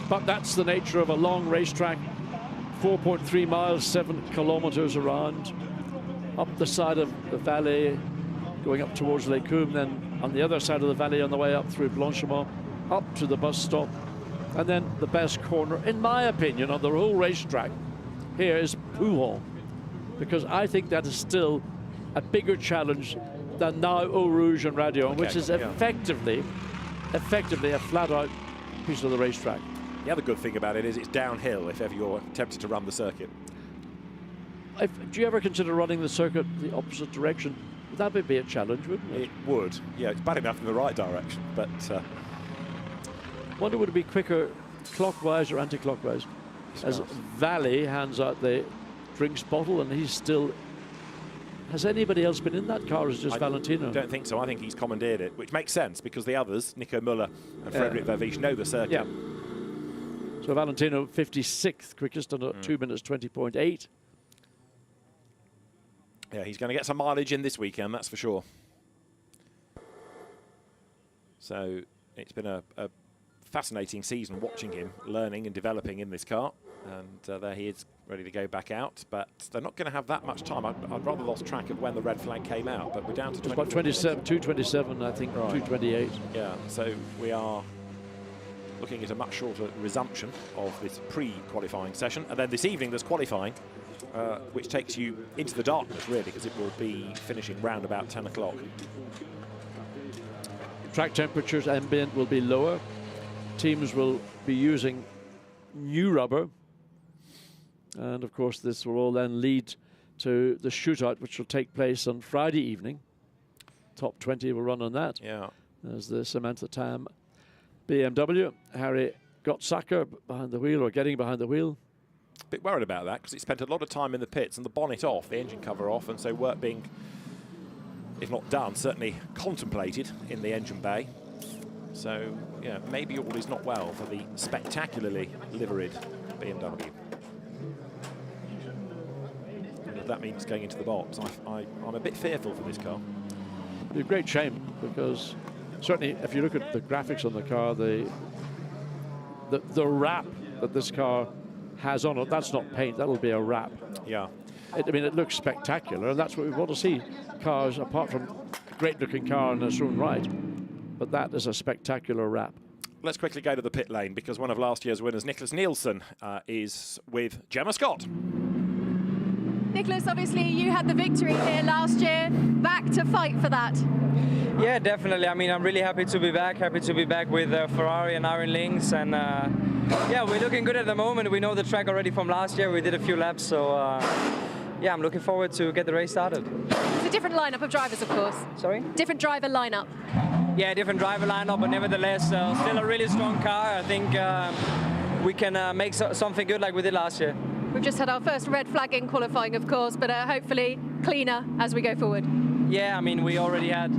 But that's the nature of a long racetrack. 4.3 miles, 7 kilometers around. Up the side of the valley, going up towards Les Combes, then on the other side of the valley on the way up through Blanchimont, up to the bus stop. And then the best corner, in my opinion, on the whole racetrack here is Pouhon. Because I think that is still a bigger challenge than now Eau Rouge and Radion, which is effectively a flat-out piece of the racetrack. The other good thing about it is it's downhill if ever you're tempted to run the circuit. Do you ever consider running the circuit the opposite direction? That would be a challenge, wouldn't it? It would. Yeah, it's bad enough in the right direction, but... wonder would it be quicker clockwise or anti-clockwise? As Valley hands out the drinks bottle, and he's still... Has anybody else been in that car, or is it just Valentino? I don't think so. I think he's commandeered it, which makes sense because the others, Nico Müller and Frederic Verviche, know the circuit. Yeah. So Valentino 56th quickest under 2 minutes 20.8. Yeah, he's going to get some mileage in this weekend, that's for sure. So it's been a fascinating season watching him learning and developing in this car, and there he is, ready to go back out, but they're not going to have that much time. I'd rather lost track of when the red flag came out, but we're down to 2:27, I think, right. 2:28. Yeah, so we are looking at a much shorter resumption of this pre-qualifying session, and then this evening there's qualifying, which takes you into the darkness, really, because it will be finishing round about 10 o'clock. Track temperatures ambient will be lower. Teams will be using new rubber. And of course, this will all then lead to the shootout, which will take place on Friday evening. Top 20 will run on that. Yeah. There's the Samantha Tam BMW. Harry Gottsacker behind the wheel, or getting behind the wheel. A bit worried about that because he spent a lot of time in the pits and the bonnet off, the engine cover off, and so work being if not done, certainly contemplated in the engine bay. So, yeah, maybe all is not well for the spectacularly liveried BMW. And if that means going into the box, I'm a bit fearful for this car. It's a great shame, because certainly if you look at the graphics on the car, the wrap that this car has on it, that's not paint, that'll be a wrap. Yeah. I mean, it looks spectacular, and that's what we want to see. Cars, apart from a great-looking car in its own right, but that is a spectacular wrap. Let's quickly go to the pit lane, because one of last year's winners, Nielsen, is with Gemma Scott. Nicholas, obviously you had the victory here last year, back to fight for that. Yeah, definitely. I mean, I'm really happy to be back with Ferrari and Iron Links, and yeah, we're looking good at the moment. We know the track already from last year. We did a few laps, so yeah, I'm looking forward to get the race started. It's a different lineup of drivers, of course. Sorry? Different driver lineup. Yeah, different driver lineup, but nevertheless, still a really strong car. I think we can make something good like we did last year. We've just had our first red flag in qualifying, of course, but hopefully cleaner as we go forward. Yeah, I mean, we already had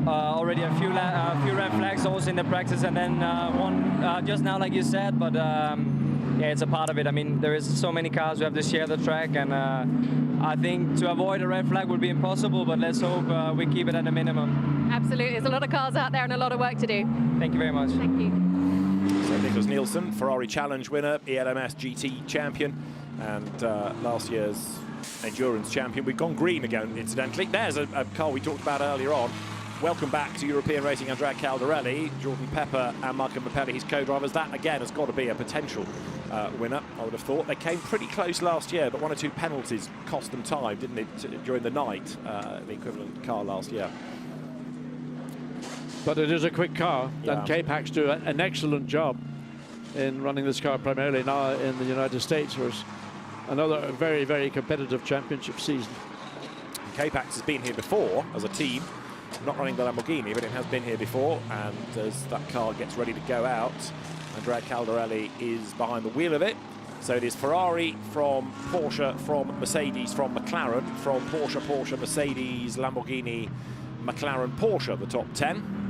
a few red flags also in the practice, and then one just now, like you said. But yeah, it's a part of it. I mean, there is so many cars we have to share the track, and I think to avoid a red flag would be impossible. But let's hope we keep it at a minimum. Absolutely, there's a lot of cars out there and a lot of work to do. Thank you very much. Thank you. So Nicholas Nielsen, Ferrari Challenge winner, ELMS GT champion, and last year's endurance champion. We've gone green again, incidentally. There's a car we talked about earlier on. Welcome back to European racing, Andrea Caldarelli, Jordan Pepper and Marco Mappelli, his co-drivers. That, again, has got to be a potential winner, I would have thought. They came pretty close last year, but one or two penalties cost them time, didn't it, during the night, the equivalent car last year. But it is a quick car, and K-Pax do an excellent job in running this car, primarily now in the United States, where it's another very, very competitive championship season. K-Pax has been here before as a team, not running the Lamborghini, but it has been here before, and as that car gets ready to go out, Andrea Caldarelli is behind the wheel of it. So it is Ferrari from Porsche, from Mercedes, from McLaren, from Porsche, Mercedes, Lamborghini, McLaren, Porsche, the top 10.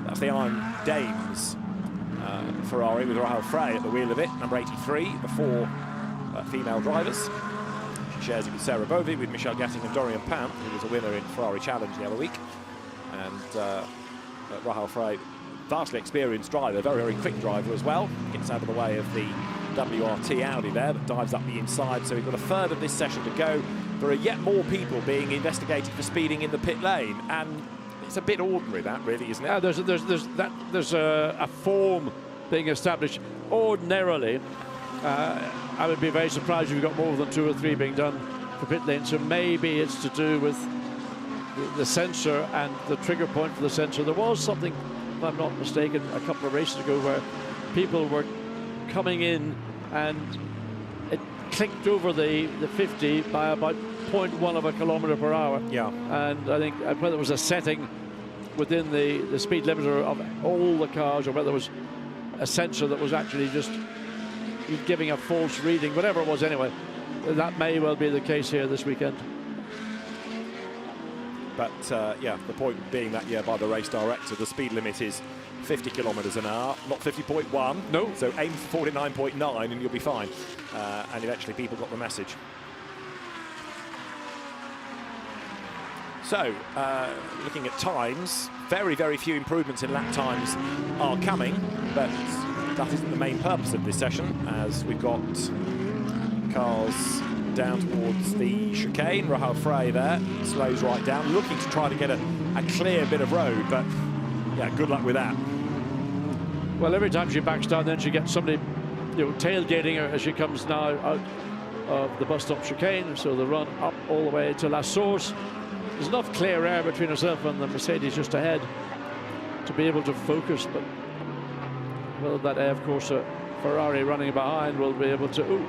That's the Iron Dames Ferrari with Rahel Frey at the wheel of it, number 83, the four female drivers. She shares it with Sarah Bovey, with Michelle Gatting and Dorian Pant, who was a winner in Ferrari Challenge the other week. And Rahel Frey, vastly experienced driver, very, very quick driver as well. Gets out of the way of the WRT Audi there that dives up the inside. So we've got a third of this session to go. There are yet more people being investigated for speeding in the pit lane, and it's a bit ordinary, that really, isn't it? There's a form being established. Ordinarily, I would be very surprised if you've got more than 2 or 3 being done for pit lane. So maybe it's to do with the sensor and the trigger point for the sensor. There was something, if I'm not mistaken, a couple of races ago where people were coming in and it clicked over the 50 by about 0.1 of a kilometre per hour. Yeah. And I think whether it was a setting within the speed limiter of all the cars, or whether it was a sensor that was actually just giving a false reading, whatever it was anyway, that may well be the case here this weekend. But yeah, the point being that, yeah, by the race director, the speed limit is 50 kilometres an hour, not 50.1. No. So aim for 49.9 and you'll be fine. And eventually people got the message. So, looking at times, very, very few improvements in lap times are coming, but that isn't the main purpose of this session, as we've got cars down towards the chicane. Rahel Frey there slows right down, looking to try to get a clear bit of road, but yeah, good luck with that. Well, every time she backs down, then she gets somebody, tailgating her as she comes now out of the bus stop chicane. So the run up all the way to La Source. There's enough clear air between herself and the Mercedes just ahead to be able to focus, but well, that of course a Ferrari running behind will be able to. Ooh,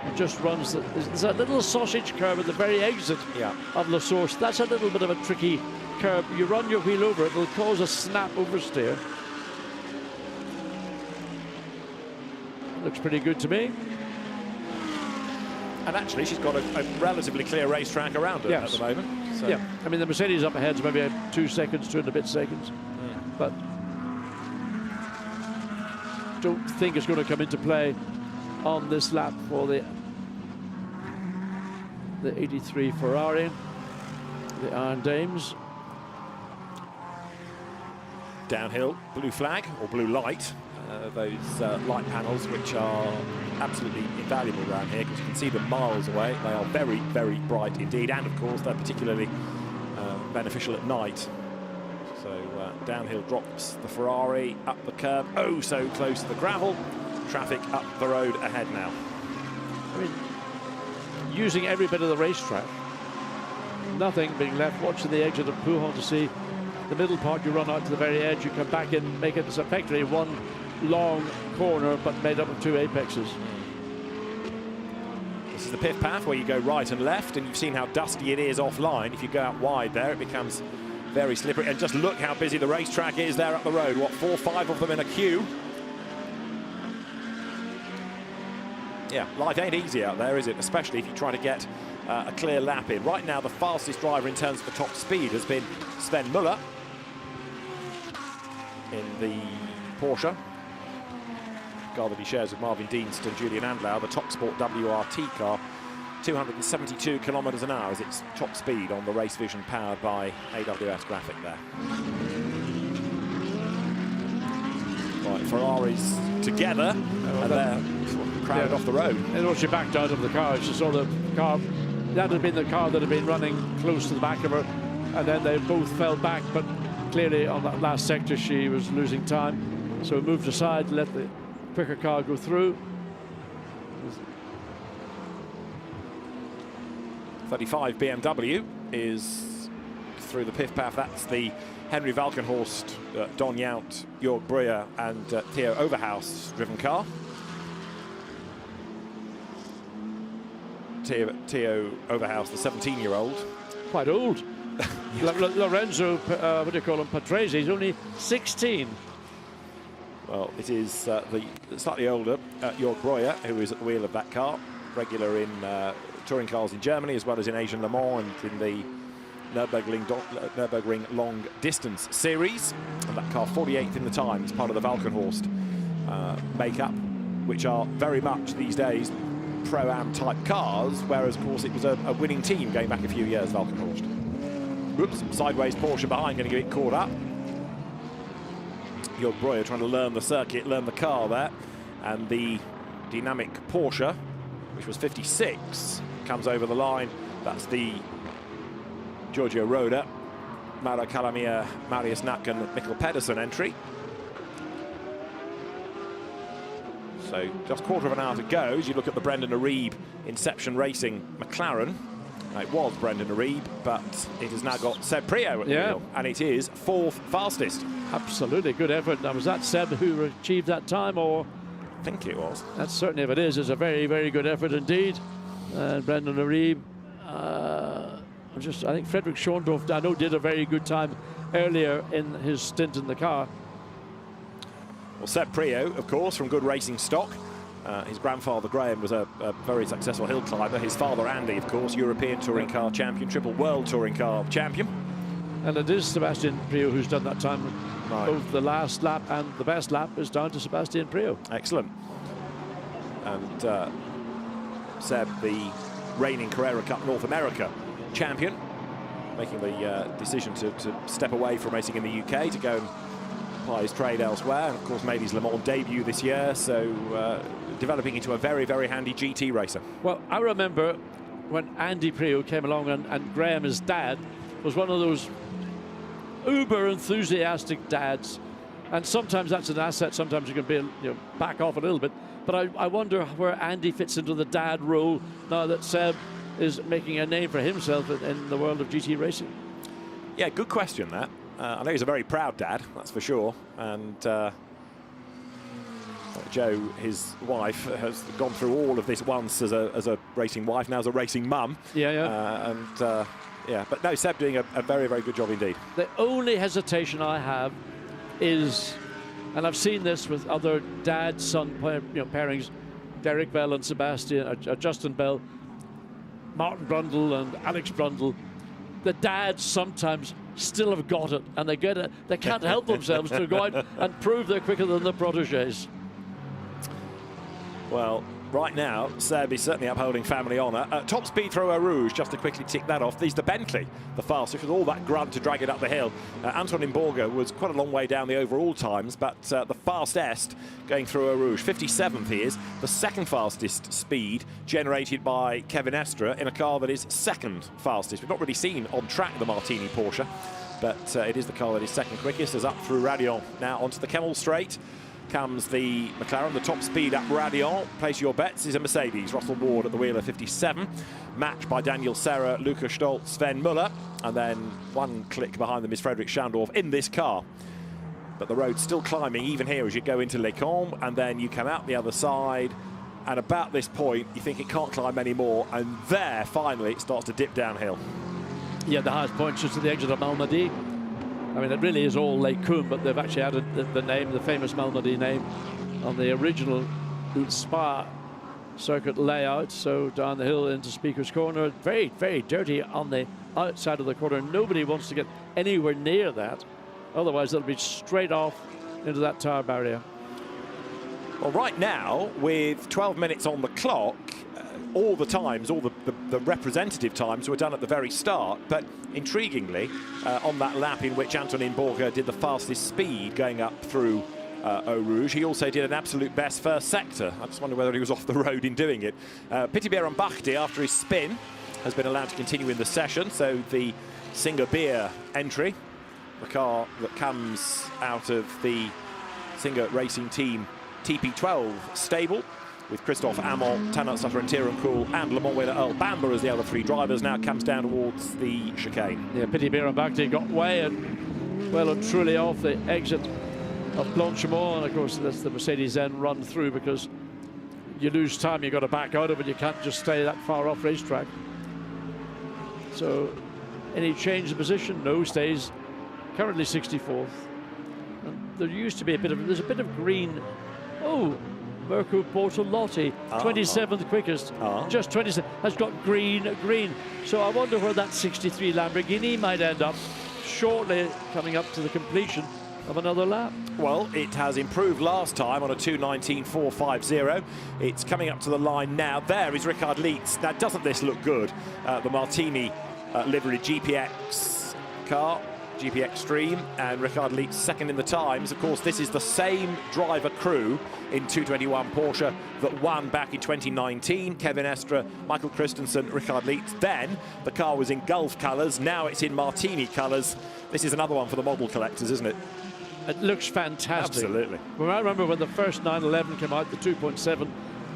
it just runs. There's a little sausage curve at the very exit of La Source. That's a little bit of a tricky curve. You run your wheel over it, it'll cause a snap oversteer. Looks pretty good to me. And actually, she's got a relatively clear racetrack around her at the moment. So. Yeah, I mean, the Mercedes up ahead is maybe 2 seconds, 2 and a bit seconds. But don't think it's going to come into play on this lap for the 83 Ferrari, the Ardennes. Downhill, blue flag or blue light. Those light panels, which are absolutely invaluable around here because you can see them miles away. They are very, very bright indeed, and of course they're particularly beneficial at night. So downhill drops the Ferrari, up the curb, oh so close to the gravel. Traffic up the road ahead now. I mean, using every bit of the racetrack, nothing being left, watching the exit of Pouhon to see the middle part. You run out to the very edge, you come back in, make it effectively one long corner but made up of 2 apexes. This is the pit path where you go right and left, and you've seen how dusty it is offline. If you go out wide there, it becomes very slippery. And just look how busy the racetrack is there up the road. What, 4 or 5 of them in a queue? Yeah, life ain't easy out there, is it? Especially if you try to get a clear lap in. Right now, the fastest driver in terms of the top speed has been Sven Muller in the Porsche. Car that he shares with Marvin Dienst and Julian Andlau, the Top Sport WRT car. 272 kilometres an hour is its top speed on the Race Vision powered by AWS graphic there. Right, Ferraris together, and they're crowded off the road. And also she backed out of the car. She saw the car, that had been the car that had been running close to the back of her, and then they both fell back, but clearly on that last sector she was losing time, so moved aside to let the quicker car go through. 35 BMW is through the pit path. That's the Henry Valkenhorst, Don Yount, Jörg Breuer and Theo Overhaus driven car. Theo Overhaus, the 17-year-old. Quite old. Lorenzo, what do you call him, Patrese, he's only 16. Well, it is the slightly older Jörg Breuer who is at the wheel of that car, regular in touring cars in Germany as well as in Asian Le Mans and in the Nürburgring Long Distance Series. And that car 48th in the time is part of the Valkenhorst makeup, which are very much these days Pro-Am type cars, whereas of course it was a winning team going back a few years, Valkenhorst. Whoops, sideways Porsche behind, going to get caught up. Jörg Breuer trying to learn the circuit, learn the car there, and the dynamic Porsche, which was 56, comes over the line. That's the Giorgio Roda, Mauro Calamia, Marius Nack and Mikkel Pedersen entry. So just quarter of an hour to go as you look at the Brendan Arieb Inception Racing McLaren. Now, it was Brendan Arieb, but it has now got Seb Priaulx at the wheel, and it is 4th fastest. Absolutely good effort. Now, was that Seb who achieved that time, or? I think it was. That's certainly, if it is, it's a very, very good effort indeed. Brendan Arieb. I think Frederick Schondorf, I know, did a very good time earlier in his stint in the car. Well, Seb Priaulx, of course, from good racing stock. His grandfather, Graham, was a very successful hill climber. His father, Andy, of course, European touring car champion, triple world touring car champion. And it is Sebastian Priaulx who's done that time. Right. Both the last lap and the best lap is down to Sebastian Priaulx. Excellent. And Seb, the reigning Carrera Cup North America champion, making the decision to step away from racing in the UK to go and apply his trade elsewhere, and of course made his Le Mans debut this year, so developing into a very, very handy GT racer. Well, I remember when Andy Priaulx came along, and Graham, his dad, was one of those uber enthusiastic dads, and sometimes that's an asset, sometimes you can be, back off a little bit, but I wonder where Andy fits into the dad role now that Seb is making a name for himself in the world of GT racing. Yeah, good question that. I know he's a very proud dad, that's for sure, and Jo, his wife, has gone through all of this once as a racing wife, now as a racing mum. But no, Seb doing a very, very good job indeed. The only hesitation I have is, and I've seen this with other dad-son pairings, Derek Bell and Sebastian, Justin Bell, Martin Brundle and Alex Brundle, the dads sometimes still have got it, and they can't help themselves to go out and prove they're quicker than the protégés. Well, right now, Seb is certainly upholding family honour. Top speed through Eau Rouge, just to quickly tick that off. There's the Bentley, the fastest, with all that grunt to drag it up the hill. Antonin Borger was quite a long way down the overall times, but the fastest going through Eau Rouge, 57th he is, the second fastest speed generated by Kevin Estre in a car that is second fastest. We've not really seen on track the Martini Porsche, but it is the car that is second quickest. As up through Ardennes, now onto the Kemmel Straight comes the McLaren, the top speed up Ardennes. Place your bets is a Mercedes. Russell Ward at the wheel of 57, matched by Daniel Serra, Luca Stoltz, Sven Muller, and then one click behind them is Frederick Schandorf in this car. But the road's still climbing even here as you go into Les Combes, and then you come out the other side, and about this point you think it can't climb anymore, and there finally it starts to dip downhill. Yeah, the highest point just at the exit of Malmedy. I mean, it really is all Les Combes, but they've actually added the name, the famous Malmedy name, on the original Spa circuit layout. So down the hill into Speaker's Corner, very, very dirty on the outside of the corner. Nobody wants to get anywhere near that. Otherwise, they'll be straight off into that tire barrier. Well, right now, with 12 minutes on the clock, all the times, all the representative times were done at the very start, but intriguingly, on that lap in which Antonin Borger did the fastest speed going up through Eau Rouge, he also did an absolute best first sector. I just wonder whether he was off the road in doing it. Pitibert and Bachti, after his spin, has been allowed to continue in the session, so the Singer Beer entry, the car that comes out of the Singer Racing Team TP12 stable, with Christophe Amont, Tanat Sutter and Tyrone Cool, and Le Mans winner Earl Bamber as the other three drivers, now comes down towards the chicane. Yeah, Pitibert and Bachti got way and well and truly off the exit of Blanchimont, and of course that's the Mercedes then run through, because you lose time, you've got to back out of it, you can't just stay that far off racetrack. So any change of position? No, stays currently 64th. And there used to be there's a bit of green. Oh, Mirko Bortolotti, 27th quickest, just 27, has got green. So I wonder where that 63 Lamborghini might end up shortly, coming up to the completion of another lap. Well, it has improved last time on a 2:19.450. It's coming up to the line now. There is Richard Lietz. Now, doesn't this look good? The Martini livery GPX car. GP Extreme, and Richard Lietz second in the times. Of course, this is the same driver crew in 221 Porsche that won back in 2019. Kevin Estre, Michael Christensen, Richard Lietz. Then the car was in Gulf colours, now it's in Martini colours. This is another one for the model collectors, isn't it? It looks fantastic. Absolutely. Well, I remember when the first 911 came out, the 2.7,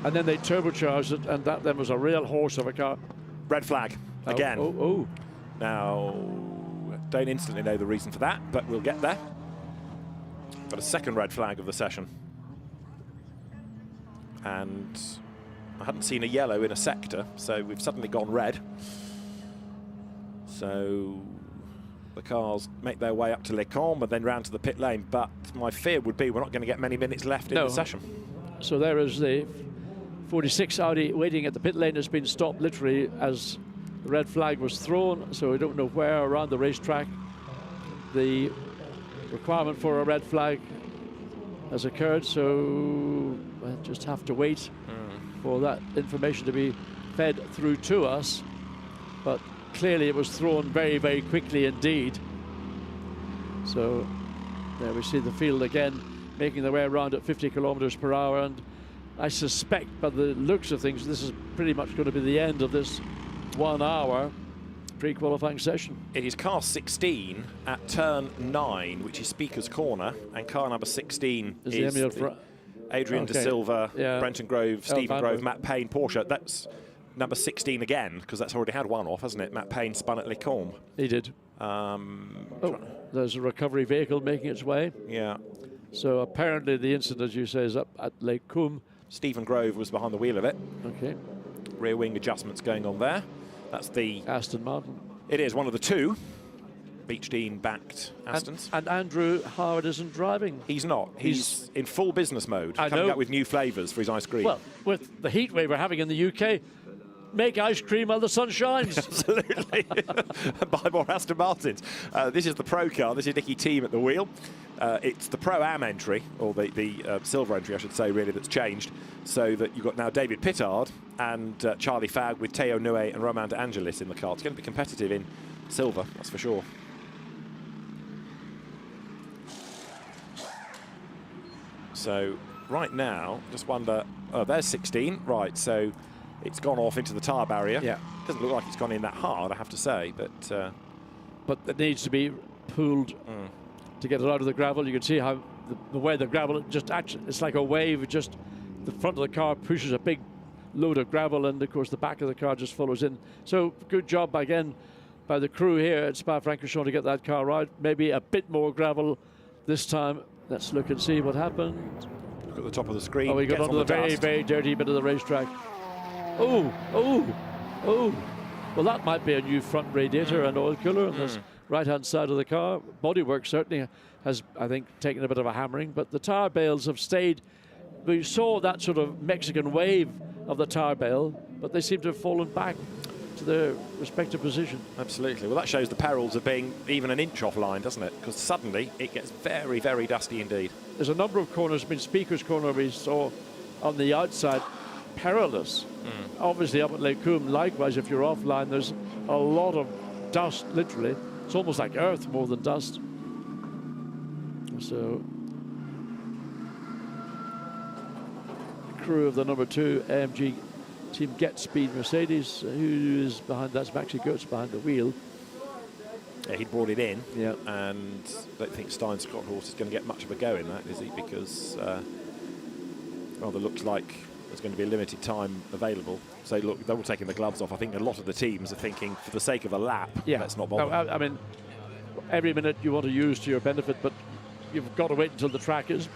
and then they turbocharged it, and that then was a real horse of a car. Red flag again. Oh. Now, don't instantly know the reason for that, but we'll get there. Got a second red flag of the session. And I hadn't seen a yellow in a sector, so we've suddenly gone red. So the cars make their way up to Les Combes and then round to the pit lane, but my fear would be we're not going to get many minutes left in the session. So there is the 46 Audi waiting at the pit lane. Has been stopped literally as the red flag was thrown, so we don't know where around the racetrack the requirement for a red flag has occurred, so we'll just have to wait for that information to be fed through to us. But clearly it was thrown very, very quickly indeed. So there we see the field again making their way around at 50 kilometers per hour, and I suspect by the looks of things this is pretty much going to be the end of this 1 hour pre-qualifying session. It is car 16 at turn 9, which is Speaker's Corner, and car number 16 is Adrian De Silva, Brenton Grove, Stephen Grove, Matt Payne, Porsche. That's number 16 again, because that's already had one off, hasn't it? Matt Payne spun at Les Combes. He did. There's a recovery vehicle making its way. Yeah. So apparently the incident, as you say, is up at Les Combes. Stephen Grove was behind the wheel of it. Okay. Rear wing adjustments going on there. That's the Aston Martin. It is one of the two Beechdean backed Astons. And Andrew Howard isn't driving. He's not. He's in full business mode, coming up with new flavours for his ice cream. Well, with the heat wave we're having in the UK, make ice cream while the sun shines. Absolutely. Buy more Aston Martins. This is the Pro car. This is Nicky Thiem at the wheel. It's the Pro-Am entry, or the silver entry, I should say, really, that's changed. So that you've got now David Pittard and Charlie Fagg with Teo Nue and Romain De Angelis in the car. It's going to be competitive in silver, that's for sure. So right now, just wonder, oh, there's 16. Right, so it's gone off into the tyre barrier. Yeah. Doesn't look like it's gone in that hard, I have to say, but it needs to be pulled to get it out of the gravel. You can see how the way the gravel just actually, it's like a wave. It just, the front of the car pushes a big load of gravel, and of course the back of the car just follows in. So good job again by the crew here at Spa-Francorchamps to get that car right. Maybe a bit more gravel this time. Let's look and see what happened. Look at the top of the screen. Oh, we got onto the very, very dirty bit of the racetrack. Oh. Well, that might be a new front radiator and oil cooler on this right-hand side of the car. Bodywork certainly has, I think, taken a bit of a hammering, but the tire bales have stayed. We saw that sort of Mexican wave of the tire bale, but they seem to have fallen back to their respective position. Absolutely. Well, that shows the perils of being even an inch offline, doesn't it? Because suddenly it gets very, very dusty indeed. There's a number of corners. I mean, Speaker's Corner we saw on the outside, perilous. Obviously up at Lake Coombe, likewise, if you're offline, there's a lot of dust, literally. It's almost like earth more than dust. So the crew of the number 2 AMG Team Get Speed Mercedes, who is behind, that's Maxi Goetz behind the wheel. Yeah, he brought it in, yeah, and I don't think Stein Scott Horse is going to get much of a go in that, is he? Because well, it looks like there's going to be a limited time available. So look, they're all taking the gloves off. I think a lot of the teams are thinking, for the sake of a lap, let's not bother. No, I mean, every minute you want to use to your benefit, but you've got to wait until the track is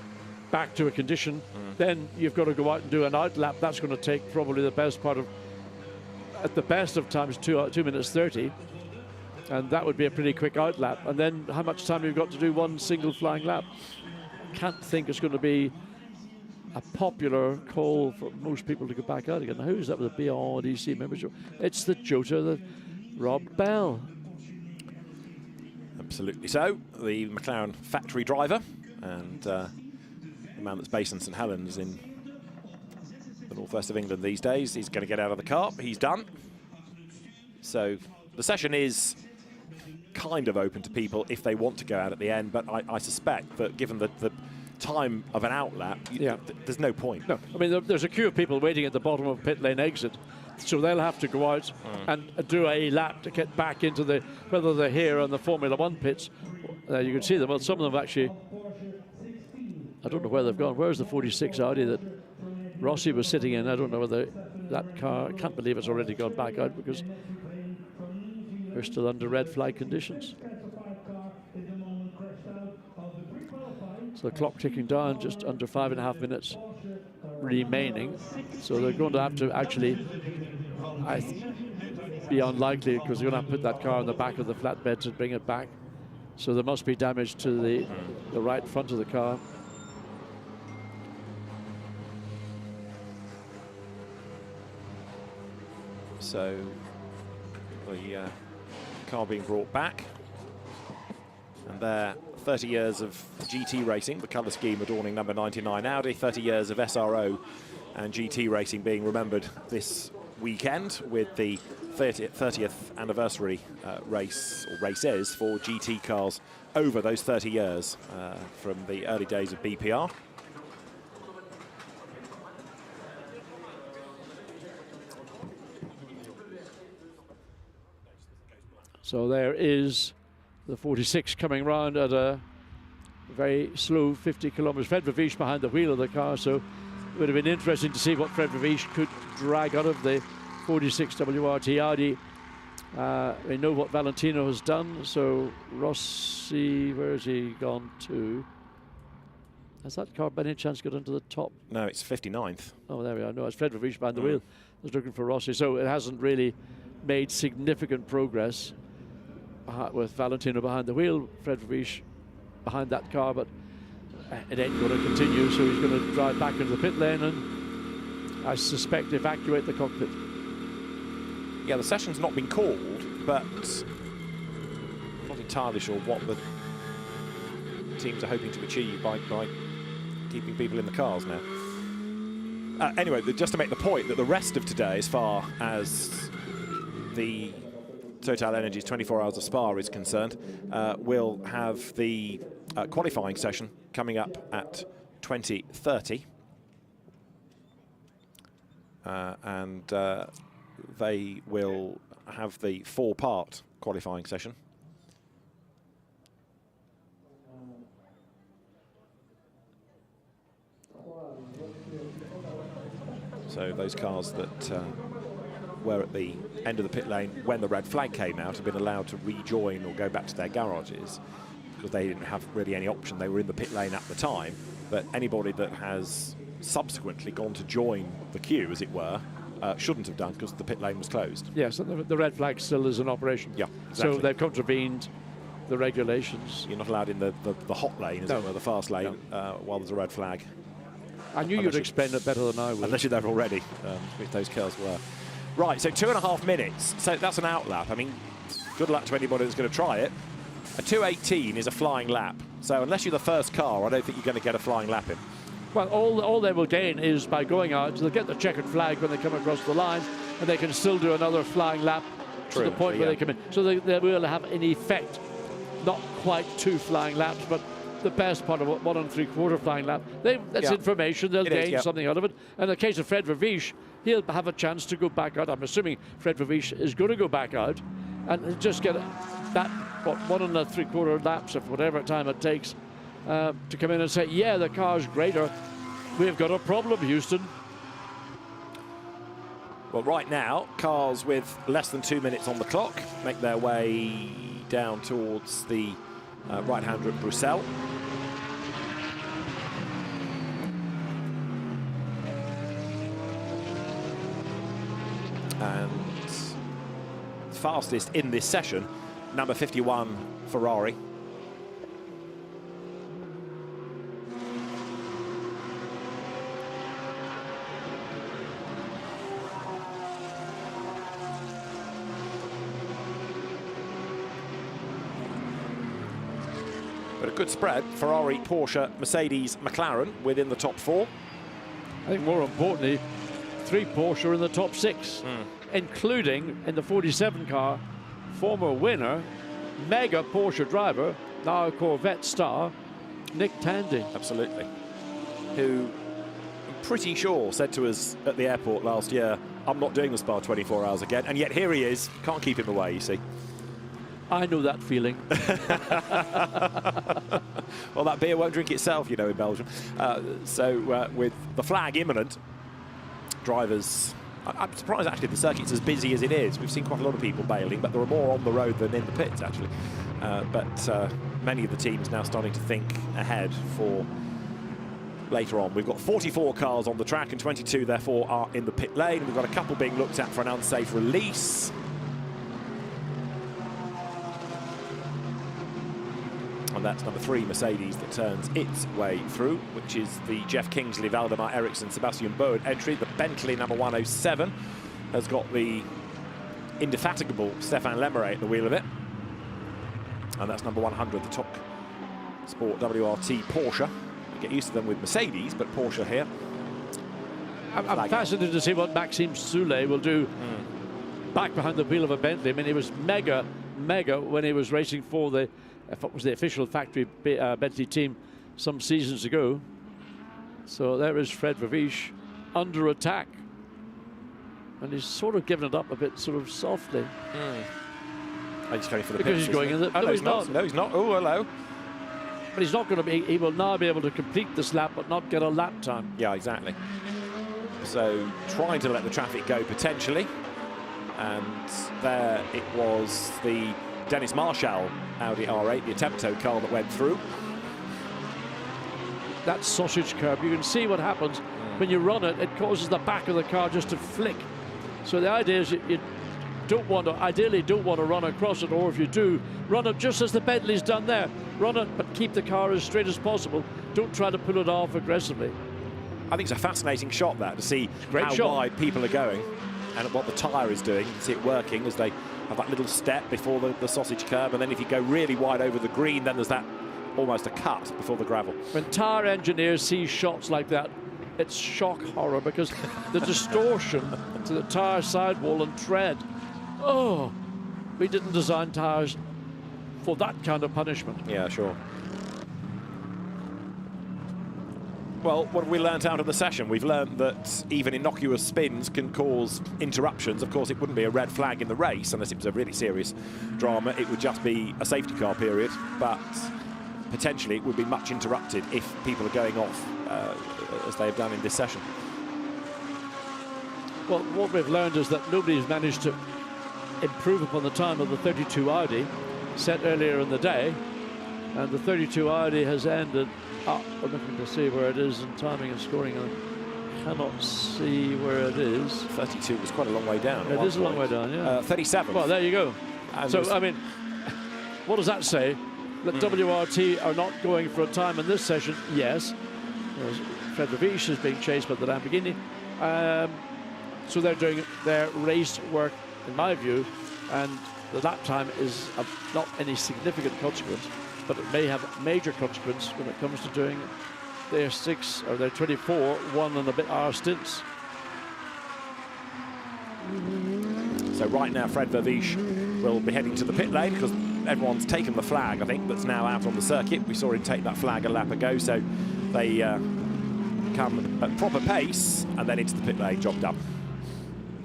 back to a condition. Then you've got to go out and do an out lap. That's going to take probably the best part of, at the best of times, 2 minutes 30. And that would be a pretty quick out lap. And then how much time you've got to do one single flying lap? Can't think it's going to be a popular call for most people to go back out again. Now, who's that with the BRDC membership? It's the Jota, the Rob Bell. Absolutely so. The McLaren factory driver and the man that's based in St Helens in the northwest of England these days. He's going to get out of the car. He's done. So the session is kind of open to people if they want to go out at the end, but I suspect that given the time of an out lap, there's no point. No, I mean, there's a queue of people waiting at the bottom of pit lane exit, so they'll have to go out and do a lap to get back into the, whether they're here on the Formula 1 pits. You can see them. Well, some of them actually, I don't know where they've gone. Where's the 46 Audi that Rossi was sitting in? I don't know whether that car, I can't believe it's already gone back out because we're still under red flag conditions. So the clock ticking down, just under 5.5 minutes remaining. So they're going to have to actually, be unlikely because they're going to have to put that car on the back of the flatbed to bring it back. So there must be damage to the right front of the car. So the car being brought back, and there 30 years of GT racing, the colour scheme adorning number 99 Audi, 30 years of SRO and GT racing being remembered this weekend with the 30th anniversary race, or races, for GT cars over those 30 years from the early days of BPR. So there is the 46 coming round at a very slow 50 kilometers. Fred Vervisch behind the wheel of the car, so it would have been interesting to see what Fred Vervisch could drag out of the 46 WRT Audi. We know what Valentino has done, so Rossi, where has he gone to? Has that car by any chance got into the top? No, it's 59th. Oh, there we are. No, it's Fred Vervisch behind the wheel. I was looking for Rossi, so it hasn't really made significant progress with Valentino behind the wheel, Fred Vervisch behind that car, but it ain't going to continue, so he's going to drive back into the pit lane and I suspect evacuate the cockpit. Yeah, the session's not been called, but I'm not entirely sure what the teams are hoping to achieve by keeping people in the cars now. Anyway, just to make the point that the rest of today, as far as the TotalEnergies 24 Hours of Spa is concerned, we'll have the qualifying session coming up at 20:30. And they will have the 4-part qualifying session. So those cars that were at the end of the pit lane when the red flag came out have been allowed to rejoin or go back to their garages because they didn't have really any option. They were in the pit lane at the time, but anybody that has subsequently gone to join the queue, as it were, shouldn't have done because the pit lane was closed. Yes, and the red flag still is in operation. Yeah, exactly. So they've contravened the regulations. You're not allowed in the hot lane, as it were, the fast lane, while there's a red flag. I knew you'd explain it better than I would. Unless you're there already, which those cars were. Right, so 2.5 minutes. So that's an out lap. I mean, good luck to anybody that's going to try it. A 2:18 is a flying lap. So unless you're the first car, I don't think you're going to get a flying lap in. Well, all they will gain is by going out, they'll get the checkered flag when they come across the line, and they can still do another flying lap to the point where they come in. So they will have, in effect, not quite 2 flying laps, but the best part of 1 3/4 flying lap. That's information, they'll gain something out of it. And in the case of Fred Verviche, he'll have a chance to go back out. I'm assuming Fred Verviche is going to go back out and just get that, 1 3/4 laps of whatever time it takes to come in and say, yeah, the car's greater. We've got a problem, Houston. Well, right now, cars with less than 2 minutes on the clock make their way down towards the right-hander at Bruxelles. And fastest in this session, number 51 Ferrari. But a good spread, Ferrari, Porsche, Mercedes, McLaren within the top 4. I think more importantly, 3 Porsche in the top 6, including in the 47 car, former winner, mega Porsche driver, now a Corvette star, Nick Tandy. Absolutely. Who I'm pretty sure said to us at the airport last year, I'm not doing the Spa 24 Hours again, and yet here he is. Can't keep him away, you see. I know that feeling. Well, that beer won't drink itself, you know, in Belgium. With the flag imminent, drivers... I'm surprised, actually, the circuit's as busy as it is. We've seen quite a lot of people bailing, but there are more on the road than in the pits, actually. But many of the teams now starting to think ahead for later on. We've got 44 cars on the track, and 22, therefore, are in the pit lane. We've got a couple being looked at for an unsafe release. And that's number 3, Mercedes, that turns its way through, which is the Jeff Kingsley, Valdemar Eriksson, Sebastian Bowen entry. The Bentley number 107 has got the indefatigable Stefan Lemeray at the wheel of it. And that's number 100, the Top Sport WRT Porsche. You get used to them with Mercedes, but Porsche here. I'm fascinated to see what Maxime Soulet will do back behind the wheel of a Bentley. I mean, he was mega when he was racing for the, if it was the official factory Bentley team some seasons ago. So there is Fred Verviche under attack. And he's sort of given it up a bit sort of softly. He's going for the because pits, he's going in the... no, he's not. No, he's not. Oh, hello. But he's not going to be... He will now be able to complete this lap but not get a lap time. Yeah, exactly. So trying to let the traffic go potentially. And there it was the Dennis Marshall Audi R8, the Attempto car that went through. That sausage curb, you can see what happens when you run it. It causes the back of the car just to flick. So the idea is you don't want to, ideally don't want to run across it, or if you do, run it just as the Bentley's done there. Run it, but keep the car as straight as possible. Don't try to pull it off aggressively. I think it's a fascinating shot, that, to see how shot. wide people are going. and what the tyre is doing. You can see it working as they have that little step before the sausage curb, and then if you go really wide over the green, then there's that almost a cut before the gravel. When tyre engineers see shots like that, it's shock horror, because the distortion to the tyre sidewall and tread. Oh, we didn't design tyres for that kind of punishment. Yeah, sure. Well, what have we learnt out of the session? We've learnt that even innocuous spins can cause interruptions. Of course, it wouldn't be a red flag in the race unless it was a really serious drama. It would just be a safety car period, but potentially it would be much interrupted if people are going off as they have done in this session. Well, what we've learned is that nobody's managed to improve upon the time of the 32 Audi set earlier in the day, and the 32 Audi has ended up. I'm looking to see where it is in timing and scoring. I cannot see where it is. 32 was quite a long way down. It is a long way down, yeah. 37. Well, there you go. And so, I mean, what does that say? That WRT are not going for a time in this session? Yes. Fred Ravish is being chased by the Lamborghini. So they're doing their race work, in my view, and the lap time is of not any significant consequence, but it may have major consequence when it comes to doing their 6 or their 24 1 and a bit hour stints. So right now, Fred Vervish will be heading to the pit lane because everyone's taken the flag, I think, that's now out on the circuit. We saw him take that flag a lap ago, so they come at proper pace and then into the pit lane, job done.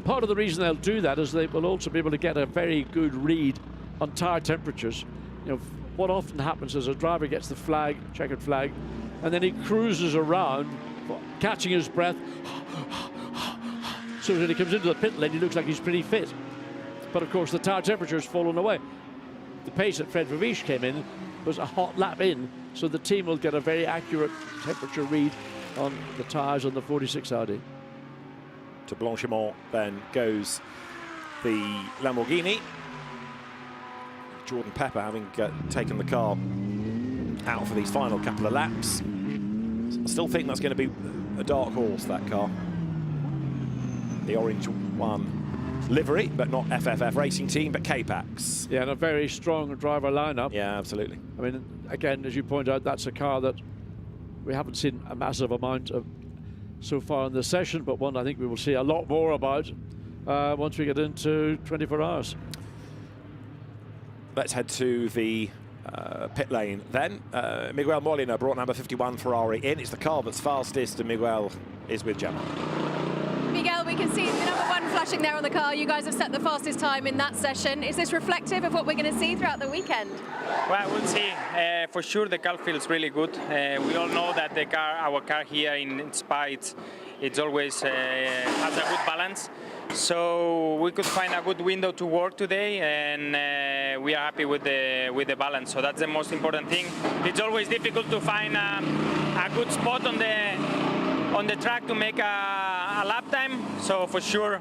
Part of the reason they'll do that is they will also be able to get a very good read on tyre temperatures. You know, what often happens is a driver gets the flag, checkered flag, and then he cruises around, catching his breath. So when he comes into the pit lane, he looks like he's pretty fit. But of course, the tyre temperature has fallen away. The pace that Fred Ravish came in was a hot lap in, so the team will get a very accurate temperature read on the tyres on the 46 Audi. To Blanchimont then goes the Lamborghini. Jordan Pepper having taken the car out for these final couple of laps. I still think that's going to be a dark horse, that car. The orange one livery, but not FFF Racing Team, but K-Pax. Yeah, and a very strong driver lineup. Yeah, absolutely. I mean, again, as you point out, that's a car that we haven't seen a massive amount of so far in this session, but one I think we will see a lot more about once we get into 24 hours. Let's head to the pit lane then. Miguel Molina brought number 51 Ferrari in. It's the car that's fastest, and Miguel is with Gemma. Miguel, we can see the number 1 flashing there on the car. You guys have set the fastest time in that session. Is this reflective of what we're going to see throughout the weekend? Well, we'll see. For sure, the car feels really good. We all know that the car, our car here in Spa, it's always has a good balance. So we could find a good window to work today, and we are happy with the balance. So that's the most important thing. It's always difficult to find a good spot on the track to make a lap time. So for sure,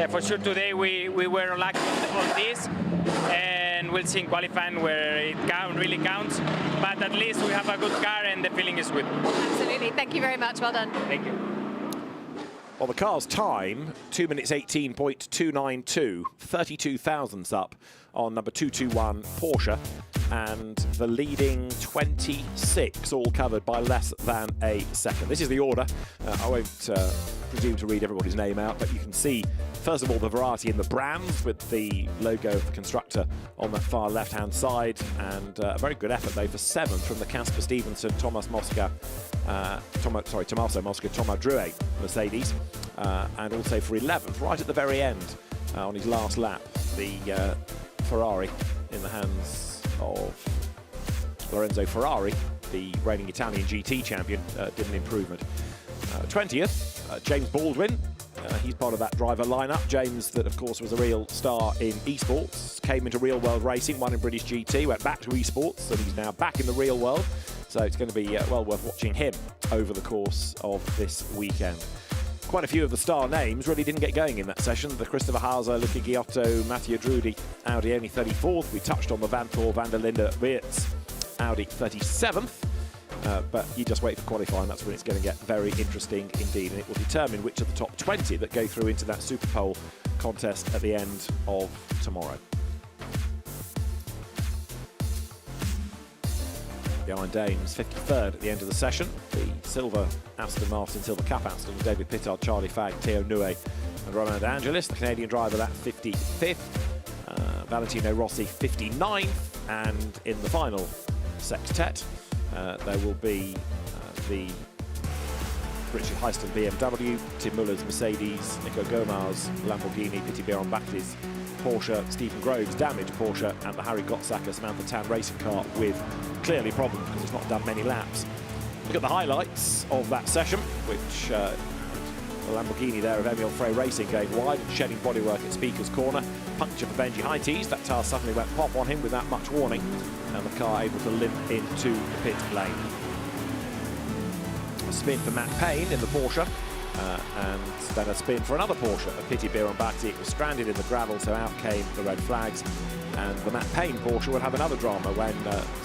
for sure today we were lucky on this, and we'll see in qualifying where it really counts. But at least we have a good car and the feeling is good. Absolutely. Thank you very much. Well done. Thank you. Well, the car's time, 2 minutes 18.292, 32 thousandths up on number 221 Porsche, and the leading 26, all covered by less than a second. This is the order. I won't presume to read everybody's name out, but you can see, first of all, the variety in the brands with the logo of the constructor on that far left-hand side, and a very good effort, though, for 7th from the Casper Stevenson, Tommaso Mosca, Thomas Drouet Mercedes, and also for 11th, right at the very end, on his last lap, the Ferrari in the hands of Lorenzo Ferrari, the reigning Italian GT champion, did an improvement. 20th, James Baldwin. He's part of that driver lineup. James, that of course was a real star in esports, came into real world racing, won in British GT, went back to esports, and he's now back in the real world. So it's going to be well worth watching him over the course of this weekend. Quite a few of the star names really didn't get going in that session. The Christopher Hauser, Luca Giotto, Mattia Drudi, Audi only 34th. We touched on the Vantor, van der Linde, Weerts, Audi 37th. but you just wait for qualifying. That's when it's going to get very interesting indeed, and it will determine which of the top 20 that go through into that Super Pole contest at the end of tomorrow. The Ardennes 53rd at the end of the session. The silver Aston Martin, silver cap Aston, David Pittard, Charlie Fagg, Theo Nue and Romain De Angelis, the Canadian driver, that 55th. Valentino Rossi 59th, and in the final sextet there will be the Richard Heiston BMW, Tim Muller's Mercedes, Nico Gomez Lamborghini, Piti Bieron-Baptiste Porsche, Stephen Groves damaged Porsche, and the Harry Gottsacker Samantha Tan racing car with clearly problems because it's not done many laps. Look at the highlights of that session, which the Lamborghini there of Emil Frey Racing going wide and shedding bodywork at Speaker's Corner. Puncture for Benji Highties. That tyre suddenly went pop on him without much warning, and the car able to limp into the pit lane. A spin for Matt Payne in the Porsche, and then a spin for another Porsche, a Piti Bieron-Baptiste. It was stranded in the gravel, so out came the red flags. And the Matt Payne Porsche would have another drama when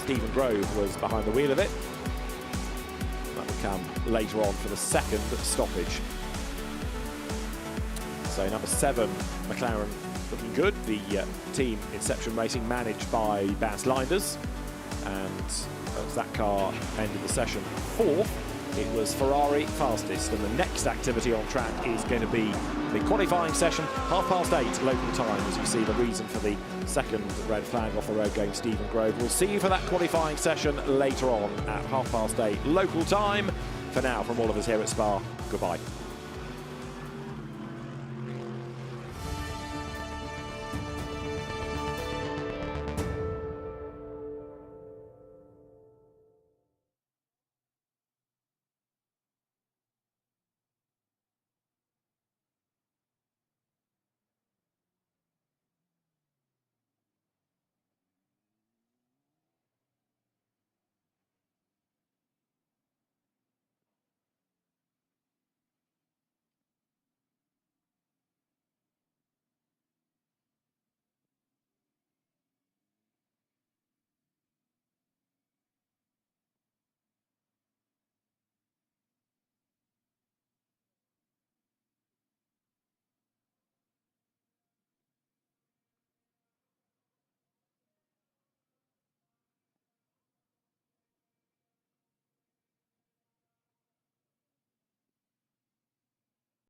Stephen Grove was behind the wheel of it. That will come later on for the second stoppage. So number 7, McLaren, looking good. The team Inception Racing, managed by Bas Leinders, and as that car ended the session 4th, it was Ferrari fastest. And the next activity on track is going to be the qualifying session, 8:30 local time, as you see the reason for the second red flag off the road going Stephen Grove. We'll see you for that qualifying session later on at 8:30 local time. For now, from all of us here at Spa, goodbye.